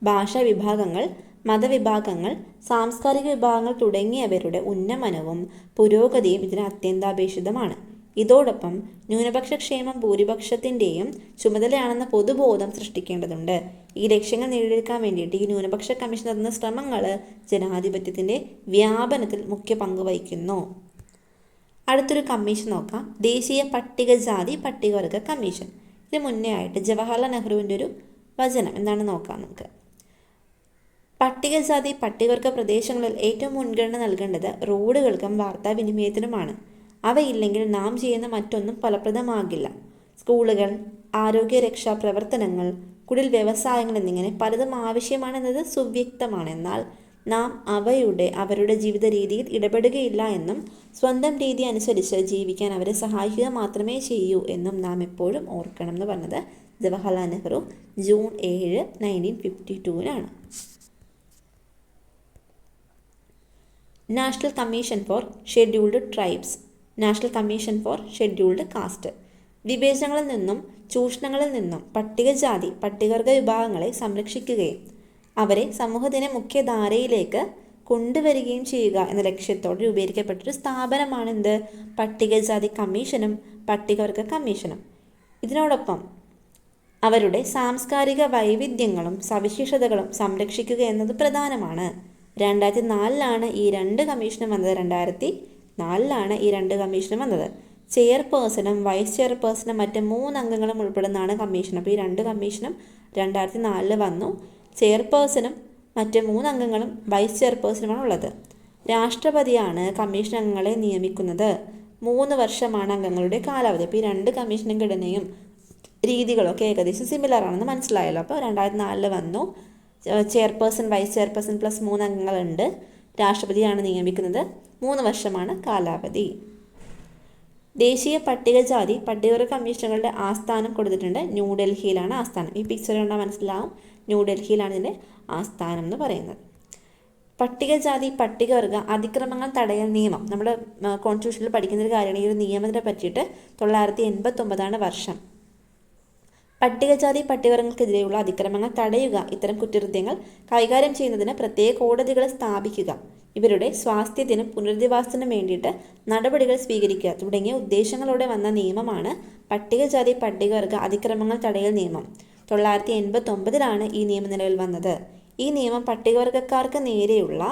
ഭാഷാ വിഭാഗങ്ങൾ, മതവിഭാഗങ്ങൾ, സാംസ്കാരിക വിഭാഗങ്ങൾ തുടങ്ങിയവരുടെ ഉന്നമനവും പുരോഗതിയും ഇതിന് അത്യന്താപേക്ഷിതമാണ്. ഇതോടൊപ്പം ന്യൂനപക്ഷ ക്ഷേമം ഭൂരിപക്ഷത്തിൻ്റെയും ചുമതലയാണെന്ന പൊതുബോധം സൃഷ്ടിക്കേണ്ടതുണ്ട്. ഈ ലക്ഷ്യങ്ങൾ നേടിയെടുക്കാൻ വേണ്ടിയിട്ട് ഈ ന്യൂനപക്ഷ കമ്മീഷൻ നടത്തുന്ന ശ്രമങ്ങൾ ജനാധിപത്യത്തിൻ്റെ വ്യാപനത്തിൽ മുഖ്യ പങ്ക് വഹിക്കുന്നു. അടുത്തൊരു കമ്മീഷൻ നോക്കാം. ദേശീയ പട്ടികജാതി പട്ടികവർഗ കമ്മീഷൻ. ഇത് മുന്നേ ആയിട്ട് ജവഹർലാൽ നെഹ്റുവിൻ്റെ ഒരു വചനം എന്താണ് നോക്കാം നമുക്ക്. പട്ടികജാതി പട്ടികവർഗ പ്രദേശങ്ങളിൽ ഏറ്റവും മുൻഗണന നൽകേണ്ടത് റോഡുകൾക്കും വാർത്താവിനിമയത്തിനുമാണ്. അവയില്ലെങ്കിൽ നാം ചെയ്യുന്ന മറ്റൊന്നും ഫലപ്രദമാകില്ല. സ്കൂളുകൾ, ആരോഗ്യരക്ഷാ പ്രവർത്തനങ്ങൾ, കുടിൽ വ്യവസായങ്ങൾ എന്നിങ്ങനെ പലതും ആവശ്യമാണെന്നത് സുവ്യക്തമാണ്. എന്നാൽ നാം അവരുടെ ജീവിത രീതിയിൽ ഇടപെടുകയില്ല എന്നും സ്വന്തം രീതി അനുസരിച്ച് ജീവിക്കാൻ അവരെ സഹായിക്കുക മാത്രമേ ചെയ്യൂ എന്നും നാം എപ്പോഴും ഓർക്കണം എന്ന് പറഞ്ഞത് Jawaharlal Nehru June 7, 1952 national commission for scheduled tribes, national commission for scheduled caste. വിവേചനങ്ങളിൽ നിന്നും ചൂഷണങ്ങളിൽ നിന്നും പട്ടികജാതി പട്ടികവർഗ വിഭാഗങ്ങളെ സംരക്ഷിക്കുകയും അവരെ സമൂഹത്തിൻ്റെ മുഖ്യധാരയിലേക്ക് കൊണ്ടുവരികയും ചെയ്യുക എന്ന ലക്ഷ്യത്തോടെ രൂപീകരിക്കപ്പെട്ടൊരു സ്ഥാപനമാണ് എന്ത്? പട്ടികജാതി കമ്മീഷനും പട്ടികവർഗ കമ്മീഷനും. ഇതിനോടൊപ്പം അവരുടെ സാംസ്കാരിക വൈവിധ്യങ്ങളും സവിശേഷതകളും സംരക്ഷിക്കുക എന്നത് പ്രധാനമാണ്. 2004 ഈ രണ്ട് കമ്മീഷനും വന്നത്. ചെയർപേഴ്സണും വൈസ് ചെയർപേഴ്സണും മറ്റ് 3 അംഗങ്ങളും ഉൾപ്പെടുന്നതാണ് കമ്മീഷൻ. അപ്പോൾ ഈ 2 കമ്മീഷനും 2004 വന്നു. ചെയർപേഴ്സണും മറ്റ് 3 അംഗങ്ങളും വൈസ് ചെയർപേഴ്സണുമാണ് ഉള്ളത്. രാഷ്ട്രപതിയാണ് കമ്മീഷൻ അംഗങ്ങളെ നിയമിക്കുന്നത്. 3 വർഷമാണ് അംഗങ്ങളുടെ കാലാവധി. അപ്പോൾ ഈ 2 കമ്മീഷനും ഘടനയും രീതികളൊക്കെ ഏകദേശം സിമിലർ ആണെന്ന് മനസ്സിലായല്ലോ. അപ്പോൾ 2004 വന്നു. ചെയർപേഴ്സൺ വൈസ് ചെയർപേഴ്സൺ പ്ലസ് 3 അംഗങ്ങളുണ്ട്. രാഷ്ട്രപതിയാണ് നിയമിക്കുന്നത്. 3 വർഷമാണ് കാലാവധി. ദേശീയ പട്ടികജാതി പട്ടികവർഗ കമ്മീഷനുകളുടെ ആസ്ഥാനം കൊടുത്തിട്ടുണ്ട്. ന്യൂഡൽഹിയിലാണ് ആസ്ഥാനം. ഈ പിക്ചർ കണ്ടാൽ മനസ്സിലാവും, ന്യൂഡൽഹിയിലാണ് ഇതിൻ്റെ ആസ്ഥാനം എന്ന് പറയുന്നത്. പട്ടികജാതി പട്ടികവർഗ അതിക്രമങ്ങൾ തടയൽ നിയമം നമ്മൾ കോൺസ്റ്റിറ്റ്യൂഷനിൽ പഠിക്കുന്ന ഒരു കാര്യമാണ്. ഈ ഒരു നിയമത്തിനെ പറ്റിയിട്ട് 1989 വർഷം. പട്ടികജാതി പട്ടികവർഗങ്ങൾക്കെതിരെയുള്ള അതിക്രമങ്ങൾ തടയുക, ഇത്തരം കുറ്റകൃത്യങ്ങൾ കൈകാര്യം ചെയ്യുന്നതിന് പ്രത്യേക കോടതികൾ സ്ഥാപിക്കുക, ഇവരുടെ സ്വാസ്ഥ്യത്തിനും പുനരധിവാസത്തിനും വേണ്ടിയിട്ട് നടപടികൾ സ്വീകരിക്കുക തുടങ്ങിയ ഉദ്ദേശങ്ങളോടെ വന്ന നിയമമാണ് പട്ടികജാതി പട്ടികവർഗ അതിക്രമങ്ങൾ തടയൽ നിയമം. 1989 ഈ നിയമം നിലവിൽ വന്നത്. ഈ നിയമം പട്ടികവർഗക്കാർക്ക് നേരെയുള്ള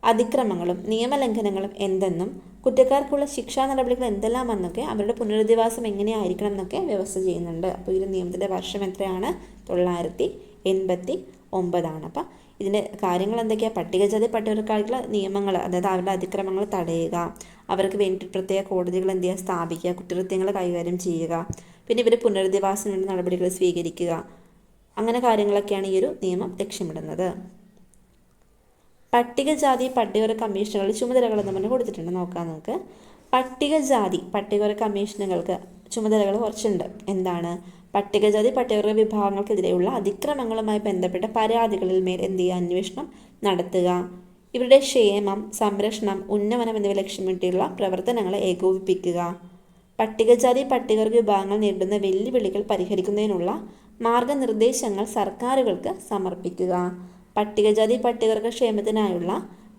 അതിക്രമങ്ങളും നിയമലംഘനങ്ങളും എന്തെന്നും കുറ്റക്കാർക്കുള്ള ശിക്ഷാ നടപടികൾ എന്തെല്ലാം എന്നൊക്കെ അവരുടെ പുനരധിവാസം എങ്ങനെയായിരിക്കണം എന്നൊക്കെ വ്യവസ്ഥ ചെയ്യുന്നുണ്ട്. അപ്പോൾ ഈ നിയമത്തിൻ്റെ വർഷം എത്രയാണ്? 1989. അപ്പം ഇതിൻ്റെ കാര്യങ്ങൾ എന്തൊക്കെയാണ്? പട്ടികജാതി പട്ടികവർഗക്കാർക്കുള്ള നിയമങ്ങൾ, അതായത് അവരുടെ അതിക്രമങ്ങൾ തടയുക, അവർക്ക് വേണ്ടി പ്രത്യേക കോടതികൾ എന്ത് ചെയ്യുക? സ്ഥാപിക്കുക, കുറ്റകൃത്യങ്ങൾ കൈകാര്യം ചെയ്യുക, പിന്നെ ഇവർ പുനരധിവാസത്തിന് വേണ്ടി നടപടികൾ സ്വീകരിക്കുക, അങ്ങനെ കാര്യങ്ങളൊക്കെയാണ് ഈ ഒരു നിയമം ലക്ഷ്യമിടുന്നത്. പട്ടികജാതി പട്ടികവർഗ കമ്മീഷനുകളുടെ ചുമതലകൾ എന്ന് പറഞ്ഞ് കൊടുത്തിട്ടുണ്ട്. നോക്കാം നമുക്ക്. പട്ടികജാതി പട്ടികവർഗ കമ്മീഷനുകൾക്ക് ചുമതലകൾ കുറച്ചുണ്ട്. എന്താണ്? പട്ടികജാതി പട്ടികവർഗ വിഭാഗങ്ങൾക്കെതിരെയുള്ള അതിക്രമങ്ങളുമായി ബന്ധപ്പെട്ട പരാതികളിൽ മേൽ എന്ത് ചെയ്യുക? അന്വേഷണം നടത്തുക, ഇവരുടെ ക്ഷേമം, സംരക്ഷണം, ഉന്നമനം എന്നിവ ലക്ഷ്യമിട്ടുള്ള പ്രവർത്തനങ്ങളെ ഏകോപിപ്പിക്കുക, പട്ടികജാതി പട്ടികവർഗ വിഭാഗങ്ങൾ നേരിടുന്ന വെല്ലുവിളികൾ പരിഹരിക്കുന്നതിനുള്ള മാർഗനിർദ്ദേശങ്ങൾ സർക്കാരുകൾക്ക് സമർപ്പിക്കുക, പട്ടികജാതി പട്ടികവർഗ ക്ഷേമത്തിനായുള്ള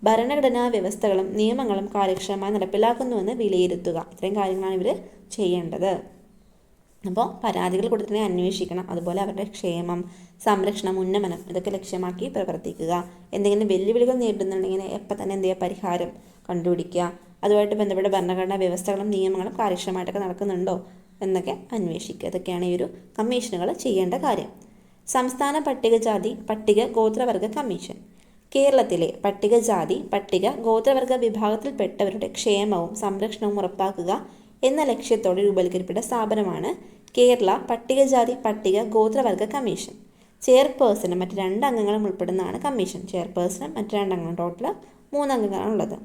ഭരണഘടനാ വ്യവസ്ഥകളും നിയമങ്ങളും കാര്യക്ഷമമായി നടപ്പിലാക്കുന്നുവെന്ന് വിലയിരുത്തുക. ഇത്രയും കാര്യങ്ങളാണ് ഇവർ ചെയ്യേണ്ടത്. അപ്പോൾ പരാതികൾ കൊടുത്തിട്ടുണ്ടെങ്കിൽ അന്വേഷിക്കണം, അതുപോലെ അവരുടെ ക്ഷേമം, സംരക്ഷണം, ഉന്നമനം ഇതൊക്കെ ലക്ഷ്യമാക്കി പ്രവർത്തിക്കുക. എന്തെങ്കിലും വെല്ലുവിളികൾ നേരിടുന്നുണ്ടെങ്കിൽ എപ്പോൾ തന്നെ എന്ത് ചെയ്യുക? പരിഹാരം കണ്ടുപിടിക്കുക. അതുമായിട്ട് ബന്ധപ്പെട്ട ഭരണഘടനാ വ്യവസ്ഥകളും നിയമങ്ങളും കാര്യക്ഷമമായിട്ടൊക്കെ നടക്കുന്നുണ്ടോ എന്നൊക്കെ അന്വേഷിക്കുക. ഇതൊക്കെയാണ് ഈ ഒരു കമ്മീഷനുകൾ ചെയ്യേണ്ട കാര്യം. സംസ്ഥാന പട്ടികജാതി പട്ടിക ഗോത്രവർഗ കമ്മീഷൻ. കേരളത്തിലെ പട്ടികജാതി പട്ടിക ഗോത്രവർഗ വിഭാഗത്തിൽപ്പെട്ടവരുടെ ക്ഷേമവും സംരക്ഷണവും ഉറപ്പാക്കുക എന്ന ലക്ഷ്യത്തോടെ രൂപവൽക്കരിക്കപ്പെട്ട സ്ഥാപനമാണ് കേരള പട്ടികജാതി പട്ടിക ഗോത്രവർഗ കമ്മീഷൻ. ചെയർപേഴ്സണും മറ്റ് 2 അംഗങ്ങളും ഉൾപ്പെടുന്നതാണ് കമ്മീഷൻ. ചെയർപേഴ്സണും മറ്റ് 2 അംഗങ്ങളും, ടോട്ടൽ 3 അംഗങ്ങളാണുള്ളത്.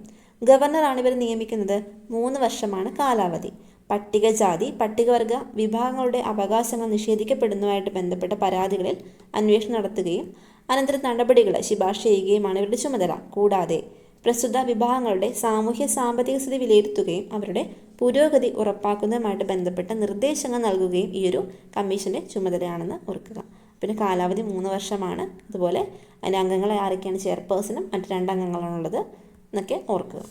ഗവർണറാണ് ഇവർ നിയമിക്കുന്നത്. 3 വർഷമാണ് കാലാവധി. പട്ടികജാതി പട്ടികവർഗ വിഭാഗങ്ങളുടെ അവകാശങ്ങൾ നിഷേധിക്കപ്പെടുന്നതുമായിട്ട് ബന്ധപ്പെട്ട പരാതികളിൽ അന്വേഷണം നടത്തുകയും അനന്തര നടപടികൾ ശുപാർശ ചെയ്യുകയുമാണ് ഇവരുടെ ചുമതല. കൂടാതെ പ്രസ്തുത വിഭാഗങ്ങളുടെ സാമൂഹ്യ സാമ്പത്തിക സ്ഥിതി വിലയിരുത്തുകയും അവരുടെ പുരോഗതി ഉറപ്പാക്കുന്നതുമായിട്ട് ബന്ധപ്പെട്ട നിർദ്ദേശങ്ങൾ നൽകുകയും ഈ ഒരു കമ്മീഷൻ്റെ ചുമതലയാണെന്ന് ഓർക്കുക. പിന്നെ കാലാവധി 3 വർഷമാണ്. അതുപോലെ അതിൻ്റെ അംഗങ്ങളെ ആരൊക്കെയാണ്? ചെയർപേഴ്സണും മറ്റ് 2 അംഗങ്ങളാണുള്ളത് എന്നൊക്കെ ഓർക്കുക.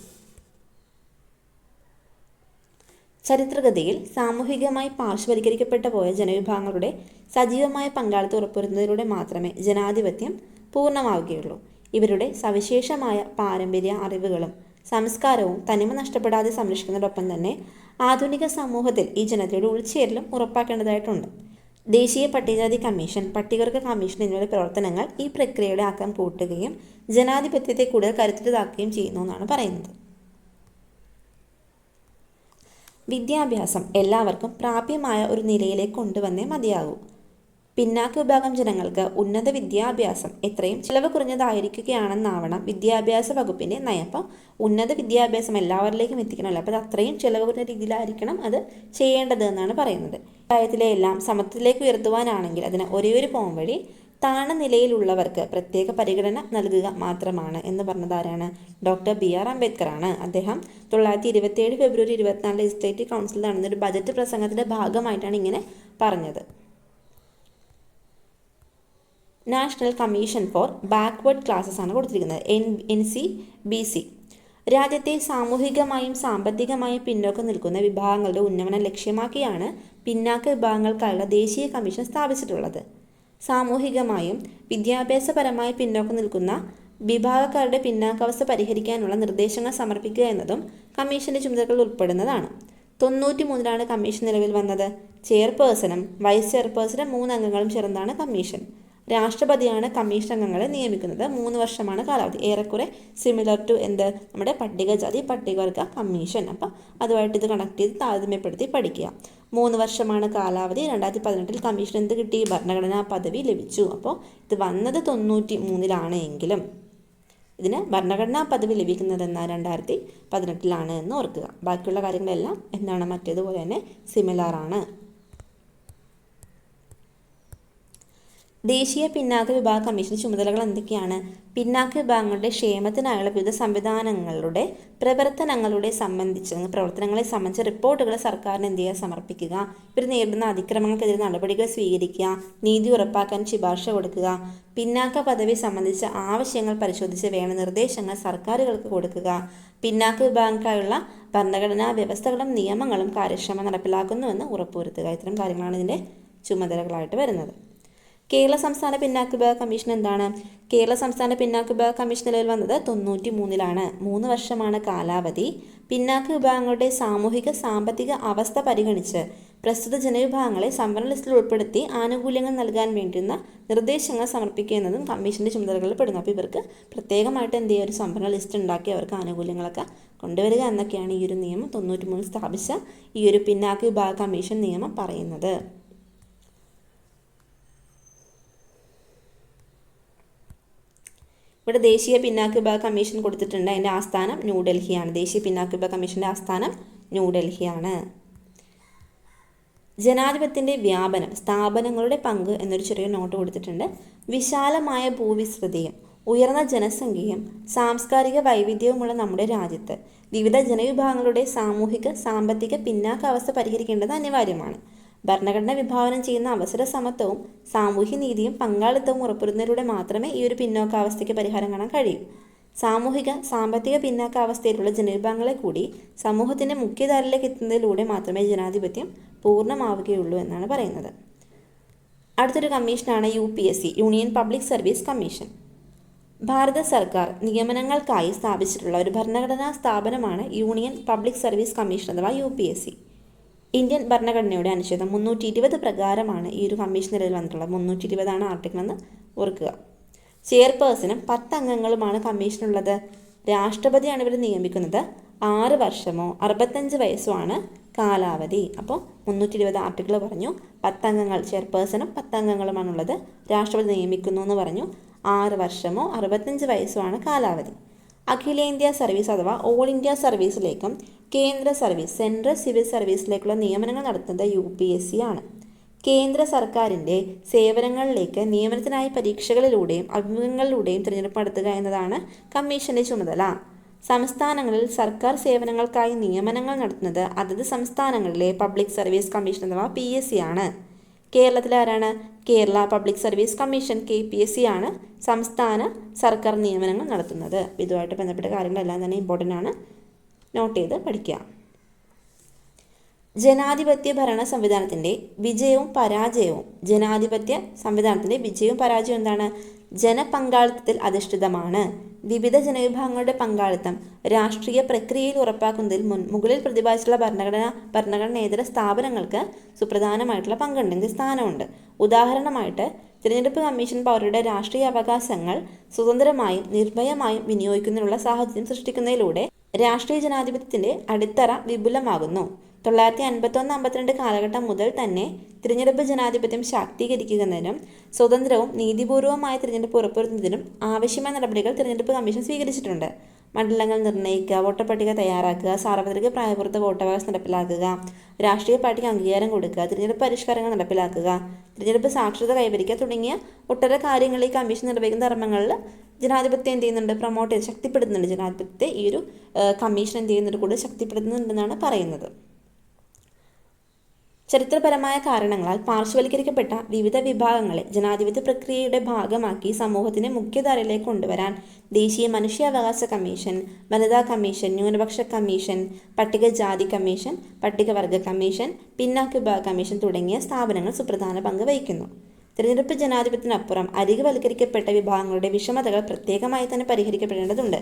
ചരിത്രഗതിയിൽ സാമൂഹികമായി പാർശ്വവൽക്കരിക്കപ്പെട്ട പോയ ജനവിഭാഗങ്ങളുടെ സജീവമായ പങ്കാളിത്തം ഉറപ്പുവരുത്തുന്നതിലൂടെ മാത്രമേ ജനാധിപത്യം പൂർണ്ണമാവുകയുള്ളൂ. ഇവരുടെ സവിശേഷമായ പാരമ്പര്യ അറിവുകളും സംസ്കാരവും തനിമ നഷ്ടപ്പെടാതെ സംരക്ഷിക്കുന്നതോടൊപ്പം തന്നെ ആധുനിക സമൂഹത്തിൽ ഈ ജനതയുടെ ഉൾച്ചേരലും ഉറപ്പാക്കേണ്ടതായിട്ടുണ്ട്. ദേശീയ പട്ടികജാതി കമ്മീഷൻ, പട്ടികവർഗ കമ്മീഷൻ എന്നിവയുടെ പ്രവർത്തനങ്ങൾ ഈ പ്രക്രിയയുടെ ആക്കം കൂട്ടുകയും ജനാധിപത്യത്തെ കൂടുതൽ കരുത്തുറ്റതാക്കുകയും ചെയ്യുന്നു എന്നാണ് പറയുന്നത്. വിദ്യാഭ്യാസം എല്ലാവർക്കും പ്രാപ്യമായ ഒരു നിലയിലേക്ക് കൊണ്ടുവന്നേ മതിയാകൂ. പിന്നാക്ക വിഭാഗം ജനങ്ങൾക്ക് ഉന്നത വിദ്യാഭ്യാസം എത്രയും ചിലവ് കുറഞ്ഞതായിരിക്കുകയാണെന്നാവണം വിദ്യാഭ്യാസ വകുപ്പിൻ്റെ നയം. അപ്പം ഉന്നത വിദ്യാഭ്യാസം എല്ലാവരിലേക്കും എത്തിക്കണമല്ലോ, അപ്പോൾ അത് അത്രയും ചിലവ് കുറഞ്ഞ രീതിയിലായിരിക്കണം അത് ചെയ്യേണ്ടത് എന്നാണ് പറയുന്നത്. പ്രായത്തിലെ എല്ലാം സമത്വത്തിലേക്ക് ഉയർത്തുവാനാണെങ്കിൽ അതിന് ഒരേ ഒരു പോം വഴി താണ നിലയിലുള്ളവർക്ക് പ്രത്യേക പരിഗണന നൽകുക മാത്രമാണ് എന്ന് പറഞ്ഞത് ആരാണ്? ഡോക്ടർ BR അംബേദ്കർ ആണ്. അദ്ദേഹം 1927 ഫെബ്രുവരി 24 ലെജിസ്ലേറ്റീവ് കൗൺസിൽ നടന്ന ഒരു ബജറ്റ് പ്രസംഗത്തിന്റെ ഭാഗമായിട്ടാണ് ഇങ്ങനെ പറഞ്ഞത്. National commission four backward classes ആണ് കൊടുത്തിരിക്കുന്നത്, NCBC. രാജ്യത്തെ സാമൂഹികമായും സാമ്പത്തികമായും പിന്നോക്കം നിൽക്കുന്ന വിഭാഗങ്ങളുടെ ഉന്നമനം ലക്ഷ്യമാക്കിയാണ് പിന്നാക്ക വിഭാഗങ്ങൾക്കായുള്ള ദേശീയ കമ്മീഷൻ സ്ഥാപിച്ചിട്ടുള്ളത്. സാമൂഹികമായും വിദ്യാഭ്യാസപരമായി പിന്നോക്കം നിൽക്കുന്ന വിഭാഗക്കാരുടെ പിന്നാക്കാവസ്ഥ പരിഹരിക്കാനുള്ള നിർദ്ദേശങ്ങൾ സമർപ്പിക്കുക എന്നതും കമ്മീഷന്റെ ചുമതലകളിൽ ഉൾപ്പെടുന്നതാണ്. 93-ലാണ് കമ്മീഷൻ നിലവിൽ വന്നത്. ചെയർപേഴ്സണും വൈസ് ചെയർപേഴ്സണും 3 അംഗങ്ങളും ചേർന്നതാണ് കമ്മീഷൻ. രാഷ്ട്രപതിയാണ് കമ്മീഷൻ അംഗങ്ങളെ നിയമിക്കുന്നത്. 3 വർഷമാണ് കാലാവധി. ഏറെക്കുറെ സിമിലർ ടു നമ്മുടെ പട്ടികജാതി പട്ടികവർഗ കമ്മീഷൻ. അപ്പം അതുമായിട്ട് ഇത് കണക്ട് ചെയ്ത് താരതമ്യപ്പെടുത്തി പഠിക്കുക. 3 വർഷമാണ് കാലാവധി. 2018 കമ്മീഷൻ എന്ത് കിട്ടി? ഭരണഘടനാ പദവി ലഭിച്ചു. അപ്പോൾ ഇത് വന്നത് 93-ലാണ് എങ്കിലും ഇതിന് ഭരണഘടനാ പദവി ലഭിക്കുന്നതെന്ന 2018-ലാണ് എന്ന് ഓർക്കുക. ബാക്കിയുള്ള കാര്യങ്ങളെല്ലാം എന്താണ്? മറ്റേതുപോലെ തന്നെ സിമിലർ ആണ്. ദേശീയ പിന്നാക്ക വിഭാഗ കമ്മീഷന്റെ ചുമതലകൾ എന്തൊക്കെയാണ്? പിന്നാക്ക വിഭാഗങ്ങളുടെ ക്ഷേമത്തിനായുള്ള വിവിധ സംവിധാനങ്ങളുടെ പ്രവർത്തനങ്ങളെ സംബന്ധിച്ച റിപ്പോർട്ടുകൾ സർക്കാരിന് എന്ത് ചെയ്യുക? സമർപ്പിക്കുക. ഇവർ നേരിടുന്ന അതിക്രമങ്ങൾക്കെതിരെ നടപടികൾ സ്വീകരിക്കുക, നീതി ഉറപ്പാക്കാൻ ശുപാർശ കൊടുക്കുക, പിന്നാക്ക പദവി സംബന്ധിച്ച ആവശ്യങ്ങൾ പരിശോധിച്ച് വേണ്ട നിർദ്ദേശങ്ങൾ സർക്കാരുകൾക്ക് കൊടുക്കുക, പിന്നാക്ക വിഭാഗങ്ങൾക്കായുള്ള ഭരണഘടനാ വ്യവസ്ഥകളും നിയമങ്ങളും കാര്യക്ഷമമായി നടപ്പിലാക്കുന്നുവെന്ന് ഉറപ്പുവരുത്തുക. ഇത്തരം കാര്യങ്ങളാണ് ഇതിൻ്റെ ചുമതലകളായിട്ട് വരുന്നത്. കേരള സംസ്ഥാന പിന്നാക്ക വിഭാഗ കമ്മീഷൻ എന്താണ്? കേരള സംസ്ഥാന പിന്നാക്ക വിഭാഗ കമ്മീഷൻ നിലവിൽ വന്നത് 93-ലാണ്. 3 വർഷമാണ് കാലാവധി. പിന്നാക്ക വിഭാഗങ്ങളുടെ സാമൂഹിക സാമ്പത്തിക അവസ്ഥ പരിഗണിച്ച് പ്രസ്തുത ജനവിഭാഗങ്ങളെ സംവരണ ലിസ്റ്റിൽ ഉൾപ്പെടുത്തി ആനുകൂല്യങ്ങൾ നൽകാൻ വേണ്ടുന്ന നിർദ്ദേശങ്ങൾ സമർപ്പിക്കുക എന്നതും കമ്മീഷന്റെ ചുമതലകളിൽ പെടുന്നു. അപ്പോൾ ഇവർക്ക് പ്രത്യേകമായിട്ട് എന്ത് ചെയ്യുക? ഒരു സംവരണ ലിസ്റ്റ് ഉണ്ടാക്കി അവർക്ക് ആനുകൂല്യങ്ങളൊക്കെ കൊണ്ടുവരിക എന്നൊക്കെയാണ് ഈ ഒരു നിയമം 93 സ്ഥാപിച്ച ഈ ഒരു പിന്നാക്ക വിഭാഗ കമ്മീഷൻ നിയമം പറയുന്നത്. ഇവിടെ ദേശീയ പിന്നാക്ക വിഭാഗ കമ്മീഷൻ കൊടുത്തിട്ടുണ്ട്. അതിൻ്റെ ആസ്ഥാനം ന്യൂഡൽഹിയാണ്. ദേശീയ പിന്നാക്ക വിഭാഗ കമ്മീഷൻ്റെ ആസ്ഥാനം ന്യൂഡൽഹിയാണ്. ജനാധിപത്യത്തിൻ്റെ വ്യാപനം, സ്ഥാപനങ്ങളുടെ പങ്ക് എന്നൊരു ചെറിയ നോട്ട് കൊടുത്തിട്ടുണ്ട്. വിശാലമായ ഭൂവിസ്തൃതിയും ഉയർന്ന ജനസംഖ്യയും സാംസ്കാരിക വൈവിധ്യവുമുള്ള നമ്മുടെ രാജ്യത്ത് വിവിധ ജനവിഭാഗങ്ങളുടെ സാമൂഹിക സാമ്പത്തിക പിന്നാക്കാവസ്ഥ പരിഹരിക്കേണ്ടത് അനിവാര്യമാണ്. ഭരണഘടന വിഭാവനം ചെയ്യുന്ന അവസര സമത്വവും സാമൂഹ്യ നീതിയും പങ്കാളിത്തവും ഉറപ്പുവരുത്തുന്നതിലൂടെ മാത്രമേ ഈ ഒരു പിന്നോക്കാവസ്ഥയ്ക്ക് പരിഹാരം കാണാൻ കഴിയൂ. സാമൂഹിക സാമ്പത്തിക പിന്നാക്കാവസ്ഥയിലുള്ള ജനവിഭാഗങ്ങളെ കൂടി സമൂഹത്തിൻ്റെ മുഖ്യധാരയിലേക്ക് എത്തുന്നതിലൂടെ മാത്രമേ ജനാധിപത്യം പൂർണ്ണമാവുകയുള്ളൂ എന്നാണ് പറയുന്നത്. അടുത്തൊരു കമ്മീഷനാണ് UPSC, union public service commission. ഭാരത സർക്കാർ നിയമനങ്ങൾക്കായി സ്ഥാപിച്ചിട്ടുള്ള ഒരു ഭരണഘടനാ സ്ഥാപനമാണ് യൂണിയൻ പബ്ലിക് സർവീസ് കമ്മീഷൻ അഥവാ UPSC. ഇന്ത്യൻ ഭരണഘടനയുടെ അനുച്ഛേദം 320 പ്രകാരമാണ് ഈ ഒരു കമ്മീഷൻ നിലവിൽ വന്നിട്ടുള്ളത്. 320 ആർട്ടിക്കിൾ എന്ന് ഓർക്കുക. ചെയർപേഴ്സണും 10 അംഗങ്ങളുമാണ് കമ്മീഷനുള്ളത്. രാഷ്ട്രപതിയാണ് ഇവർ നിയമിക്കുന്നത്. 6 വർഷമോ 65 വയസ്സുമാണ് കാലാവധി. അപ്പോൾ 320 ആർട്ടിക്കിൾ പറഞ്ഞു. 10 അംഗങ്ങൾ ചെയർപേഴ്സണും 10 അംഗങ്ങളുമാണുള്ളത്. രാഷ്ട്രപതി നിയമിക്കുന്നു എന്ന് പറഞ്ഞു. 6 വർഷമോ 65 വയസ്സുമാണ് കാലാവധി. അഖിലേന്ത്യാ സർവീസ് അഥവാ ഓൾ ഇന്ത്യ സർവീസിലേക്കും കേന്ദ്ര സർവീസ് സെൻട്രൽ സിവിൽ സർവീസിലേക്കുള്ള നിയമനങ്ങൾ നടത്തുന്നത് UPSC ആണ്. കേന്ദ്ര സർക്കാരിൻ്റെ സേവനങ്ങളിലേക്ക് നിയമനത്തിനായി പരീക്ഷകളിലൂടെയും അഭിമുഖങ്ങളിലൂടെയും തിരഞ്ഞെടുപ്പ് നടത്തുക എന്നതാണ് കമ്മീഷന്റെ ചുമതല. സംസ്ഥാനങ്ങളിൽ സർക്കാർ സേവനങ്ങൾക്കായി നിയമനങ്ങൾ നടത്തുന്നത് അതത് സംസ്ഥാനങ്ങളിലെ പബ്ലിക് സർവീസ് കമ്മീഷൻ അഥവാ PSC ആണ്. കേരളത്തിലെ ആരാണ്? Kerala public service commission KPSC ആണ് സംസ്ഥാന സർക്കാർ നിയമനങ്ങൾ നടത്തുന്നത്. ഇതുമായിട്ട് ബന്ധപ്പെട്ട കാര്യങ്ങളെല്ലാം തന്നെ ഇമ്പോർട്ടൻ്റ് ആണ്, നോട്ട് ചെയ്ത് പഠിക്കുക. ജനാധിപത്യ ഭരണ സംവിധാനത്തിൻ്റെ വിജയവും പരാജയവും എന്താണ്? ജനപങ്കാളിത്തത്തിൽ അധിഷ്ഠിതമാണ്. വിവിധ ജനവിഭാഗങ്ങളുടെ പങ്കാളിത്തം രാഷ്ട്രീയ പ്രക്രിയയിൽ ഉറപ്പാക്കുന്നതിൽ മുകളിൽ പ്രതിപാദിച്ചുള്ള ഭരണഘടനേതര സ്ഥാപനങ്ങൾക്ക് സുപ്രധാനമായിട്ടുള്ള പങ്കുണ്ടെങ്കിൽ സ്ഥാനമുണ്ട്. ഉദാഹരണമായിട്ട് തിരഞ്ഞെടുപ്പ് കമ്മീഷൻ പൗരരുടെ രാഷ്ട്രീയ അവകാശങ്ങൾ സ്വതന്ത്രമായും നിർഭയമായും വിനിയോഗിക്കുന്നതിനുള്ള സാഹചര്യം സൃഷ്ടിക്കുന്നതിലൂടെ രാഷ്ട്രീയ ജനാധിപത്യത്തിൻ്റെ അടിത്തറ വിപുലമാകുന്നു. 1951-52 കാലഘട്ടം മുതൽ തന്നെ തിരഞ്ഞെടുപ്പ് ജനാധിപത്യം ശാക്തീകരിക്കുന്നതിനും സ്വതന്ത്രവും നീതിപൂർവമായ തിരഞ്ഞെടുപ്പ് ഉറപ്പുവരുത്തുന്നതിനും ആവശ്യമായ നടപടികൾ തിരഞ്ഞെടുപ്പ് കമ്മീഷൻ സ്വീകരിച്ചിട്ടുണ്ട്. മണ്ഡലങ്ങൾ നിർണ്ണയിക്കുക, വോട്ടർ പട്ടിക തയ്യാറാക്കുക, സാർവത്രിക പ്രായപൂർത്തി വോട്ടവകാശം നടപ്പിലാക്കുക, രാഷ്ട്രീയ പാർട്ടിക്ക് അംഗീകാരം കൊടുക്കുക, തിരഞ്ഞെടുപ്പ് പരിഷ്കാരങ്ങൾ നടപ്പിലാക്കുക, തിരഞ്ഞെടുപ്പ് സാക്ഷരത കൈവരിക്കുക തുടങ്ങിയ ഒട്ടേറെ കാര്യങ്ങൾ ഈ കമ്മീഷൻ നിർവഹിക്കുന്ന ധർമ്മങ്ങളിൽ ജനാധിപത്യം എന്ത് ചെയ്യുന്നുണ്ട്, പ്രൊമോട്ട് ചെയ്ത് ശക്തിപ്പെടുത്തുന്നുണ്ട്. ജനാധിപത്യത്തെ ഈ ഒരു കമ്മീഷൻ എന്ത് ചെയ്യുന്നുണ്ട്, കൂടുതൽ ശക്തിപ്പെടുത്തുന്നുണ്ടെന്നാണ് പറയുന്നത്. ചരിത്രപരമായ കാരണങ്ങളാൽ പാർശ്വവൽക്കരിക്കപ്പെട്ട വിവിധ വിഭാഗങ്ങളെ ജനാധിപത്യ പ്രക്രിയയുടെ ഭാഗമാക്കി സമൂഹത്തിനെ മുഖ്യധാരയിലേക്ക് കൊണ്ടുവരാൻ ദേശീയ മനുഷ്യാവകാശ കമ്മീഷൻ, വനിതാ കമ്മീഷൻ, ന്യൂനപക്ഷ കമ്മീഷൻ, പട്ടികജാതി കമ്മീഷൻ, പട്ടികവർഗ കമ്മീഷൻ, പിന്നാക്ക വിഭാഗ കമ്മീഷൻ തുടങ്ങിയ സ്ഥാപനങ്ങൾ സുപ്രധാന പങ്ക് വഹിക്കുന്നു. തിരഞ്ഞെടുപ്പ് ജനാധിപത്യത്തിനപ്പുറം അരികുവൽക്കരിക്കപ്പെട്ട വിഭാഗങ്ങളുടെ വിഷമതകൾ പ്രത്യേകമായി തന്നെ പരിഹരിക്കപ്പെടേണ്ടതുണ്ട്.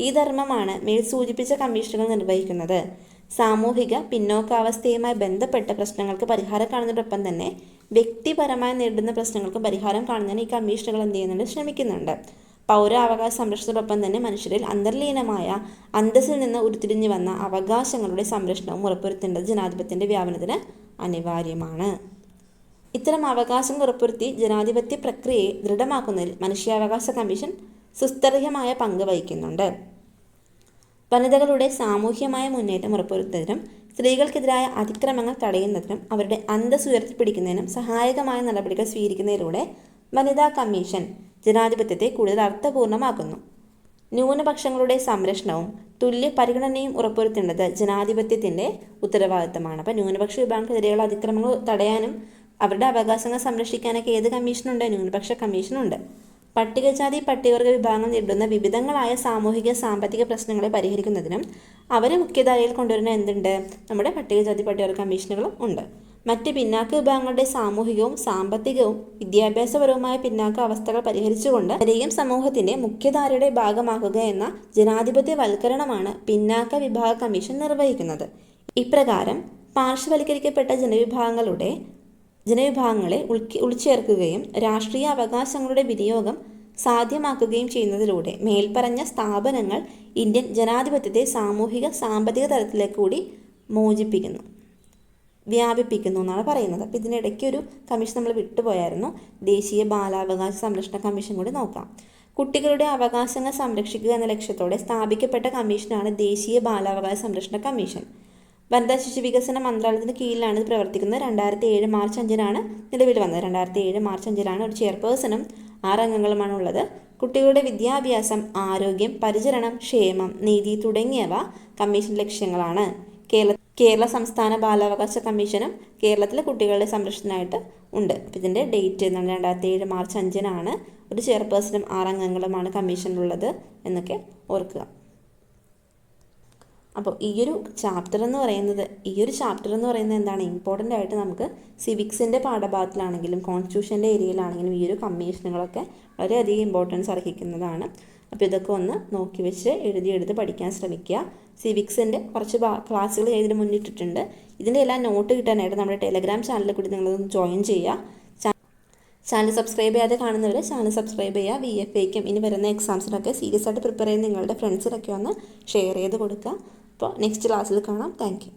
ഈ ധർമ്മമാണ് മേൽ സൂചിപ്പിച്ച കമ്മീഷനുകൾ നിർവഹിക്കുന്നത്. സാമൂഹിക പിന്നോക്കാവസ്ഥയുമായി ബന്ധപ്പെട്ട പ്രശ്നങ്ങൾക്ക് പരിഹാരം കാണുന്നതിനൊപ്പം തന്നെ വ്യക്തിപരമായി നേരിടുന്ന പ്രശ്നങ്ങൾക്ക് പരിഹാരം കാണുന്നതിന് ഈ കമ്മീഷനുകൾ എന്ത് ചെയ്യുന്നുണ്ട്, ശ്രമിക്കുന്നുണ്ട്. പൗരാവകാശ സംരക്ഷണത്തോടൊപ്പം തന്നെ മനുഷ്യരിൽ അന്തർലീനമായ അന്തസ്സിൽ നിന്ന് ഉരുത്തിരിഞ്ഞു വന്ന അവകാശങ്ങളുടെ സംരക്ഷണവും ഉറപ്പുവരുത്തേണ്ടത് ജനാധിപത്യത്തിൻ്റെ വ്യാപനത്തിന് അനിവാര്യമാണ്. ഇത്തരം അവകാശങ്ങൾ ഉറപ്പുവരുത്തി ജനാധിപത്യ പ്രക്രിയയെ ദൃഢമാക്കുന്നതിൽ മനുഷ്യാവകാശ കമ്മീഷൻ സുസ്ഥിരമായ പങ്ക് വഹിക്കുന്നുണ്ട്. വനിതകളുടെ സാമൂഹ്യമായ മുന്നേറ്റം ഉറപ്പുവരുത്തുന്നതിനും സ്ത്രീകൾക്കെതിരായ അതിക്രമങ്ങൾ തടയുന്നതിനും അവരുടെ അന്തസ്സ് ഉയർത്തിപ്പിടിക്കുന്നതിനും സഹായകമായ നടപടികൾ സ്വീകരിക്കുന്നതിലൂടെ വനിതാ കമ്മീഷൻ ജനാധിപത്യത്തെ കൂടുതൽ അർത്ഥപൂർണ്ണമാക്കുന്നു. ന്യൂനപക്ഷങ്ങളുടെ സംരക്ഷണവും തുല്യ പരിഗണനയും ഉറപ്പുവരുത്തേണ്ടത് ജനാധിപത്യത്തിൻ്റെ ഉത്തരവാദിത്തമാണ്. അപ്പോൾ ന്യൂനപക്ഷ വിഭാഗങ്ങൾക്കെതിരെയുള്ള അതിക്രമങ്ങൾ തടയാനും അവരുടെ അവകാശങ്ങൾ സംരക്ഷിക്കാനൊക്കെ ഏത് കമ്മീഷനുണ്ട്, ന്യൂനപക്ഷ കമ്മീഷനുണ്ട്. പട്ടികജാതി പട്ടികവർഗ വിഭാഗങ്ങൾ നേരിടുന്ന വിവിധങ്ങളായ സാമൂഹിക സാമ്പത്തിക പ്രശ്നങ്ങളെ പരിഹരിക്കുന്നതിനും അവരെ മുഖ്യധാരയിൽ കൊണ്ടുവരുന്ന എന്തുണ്ട്, നമ്മുടെ പട്ടികജാതി പട്ടികവർഗ കമ്മീഷനുകളും ഉണ്ട്. മറ്റ് പിന്നാക്ക വിഭാഗങ്ങളുടെ സാമൂഹികവും സാമ്പത്തികവും വിദ്യാഭ്യാസപരവുമായ പിന്നാക്ക അവസ്ഥകൾ പരിഹരിച്ചുകൊണ്ട് അവരെയും സമൂഹത്തിൻ്റെ മുഖ്യധാരയുടെ ഭാഗമാക്കുക എന്ന ജനാധിപത്യവൽക്കരണമാണ് പിന്നാക്ക വിഭാഗ കമ്മീഷൻ നിർവഹിക്കുന്നത്. ഇപ്രകാരം പാർശ്വവൽക്കരിക്കപ്പെട്ട ജനവിഭാഗങ്ങളെ ഉൾച്ചേർക്കുകയും രാഷ്ട്രീയ അവകാശങ്ങളുടെ വിനിയോഗം സാധ്യമാക്കുകയും ചെയ്യുന്നതിലൂടെ മേൽപ്പറഞ്ഞ സ്ഥാപനങ്ങൾ ഇന്ത്യൻ ജനാധിപത്യത്തെ സാമൂഹിക സാമ്പത്തിക തലത്തിലേക്ക് കൂടി വ്യാപിപ്പിക്കുന്നു എന്നാണ് പറയുന്നത്. അപ്പോൾ ഇതിനിടയ്ക്ക് ഒരു കമ്മീഷൻ നമ്മൾ വിട്ടുപോയായിരുന്നു, ദേശീയ ബാലാവകാശ സംരക്ഷണ കമ്മീഷൻ കൂടി നോക്കാം. കുട്ടികളുടെ അവകാശങ്ങൾ സംരക്ഷിക്കുക എന്ന ലക്ഷ്യത്തോടെ സ്ഥാപിക്കപ്പെട്ട കമ്മീഷനാണ് ദേശീയ ബാലാവകാശ സംരക്ഷണ കമ്മീഷൻ. വനിതാ ശിശു വികസന മന്ത്രാലയത്തിന് കീഴിലാണ് ഇത് പ്രവർത്തിക്കുന്നത്. 2007 മാർച്ച് 5 നിലവിൽ വന്നത്. 2007 മാർച്ച് 5 ഒരു ചെയർപേഴ്സണും 6 അംഗങ്ങളുമാണ് ഉള്ളത്. കുട്ടികളുടെ വിദ്യാഭ്യാസം, ആരോഗ്യം, പരിചരണം, ക്ഷേമം, നീതി തുടങ്ങിയവ കമ്മീഷൻ ലക്ഷ്യങ്ങളാണ്. കേരള സംസ്ഥാന ബാലാവകാശ കമ്മീഷനും കേരളത്തിലെ കുട്ടികളുടെ സംരക്ഷണത്തിനായിട്ട് ഉണ്ട്. അപ്പോൾ ഇതിൻ്റെ ഡേറ്റ് 2007 മാർച്ച് 5 ഒരു ചെയർപേഴ്സണും 6 അംഗങ്ങളുമാണ് കമ്മീഷനിലുള്ളത് എന്നൊക്കെ ഓർക്കുക. അപ്പോൾ ഈ ഒരു ചാപ്റ്റർ എന്ന് പറയുന്നത് എന്താണ്, ഇമ്പോർട്ടൻ്റ് ആയിട്ട് നമുക്ക് സിവിക്സിൻ്റെ പാഠഭാഗത്തിലാണെങ്കിലും കോൺസ്റ്റിറ്റ്യൂഷൻ്റെ ഏരിയയിലാണെങ്കിലും ഈ ഒരു കമ്മീഷനുകളൊക്കെ വളരെയധികം ഇമ്പോർട്ടൻസ് അർഹിക്കുന്നതാണ്. അപ്പോൾ ഇതൊക്കെ ഒന്ന് നോക്കി വെച്ച് എഴുതി പഠിക്കാൻ ശ്രമിക്കുക. സിവിക്സിൻ്റെ കുറച്ച് ക്ലാസ്സുകൾ ഇതിന് മുന്നിട്ടിട്ടുണ്ട്. ഇതിൻ്റെ എല്ലാം നോട്ട് കിട്ടാനായിട്ട് നമ്മുടെ ടെലഗ്രാം ചാനലിൽ കൂടി നിങ്ങളൊന്ന് ജോയിൻ ചെയ്യുക. ചാനൽ സബ്സ്ക്രൈബ് ചെയ്യാതെ കാണുന്നവർ ചാനൽ സബ്സ്ക്രൈബ് ചെയ്യുക. VFAക്കും ഇനി വരുന്ന എക്സാംസിനൊക്കെ സീരിയസ് ആയിട്ട് പ്രിപ്പയർ ചെയ്യുന്ന നിങ്ങളുടെ ഫ്രണ്ട്സിനൊക്കെ ഒന്ന് ഷെയർ ചെയ്ത് കൊടുക്കുക. അപ്പോൾ നെക്സ്റ്റ് ക്ലാസ്സിൽ കാണാം. Thank you.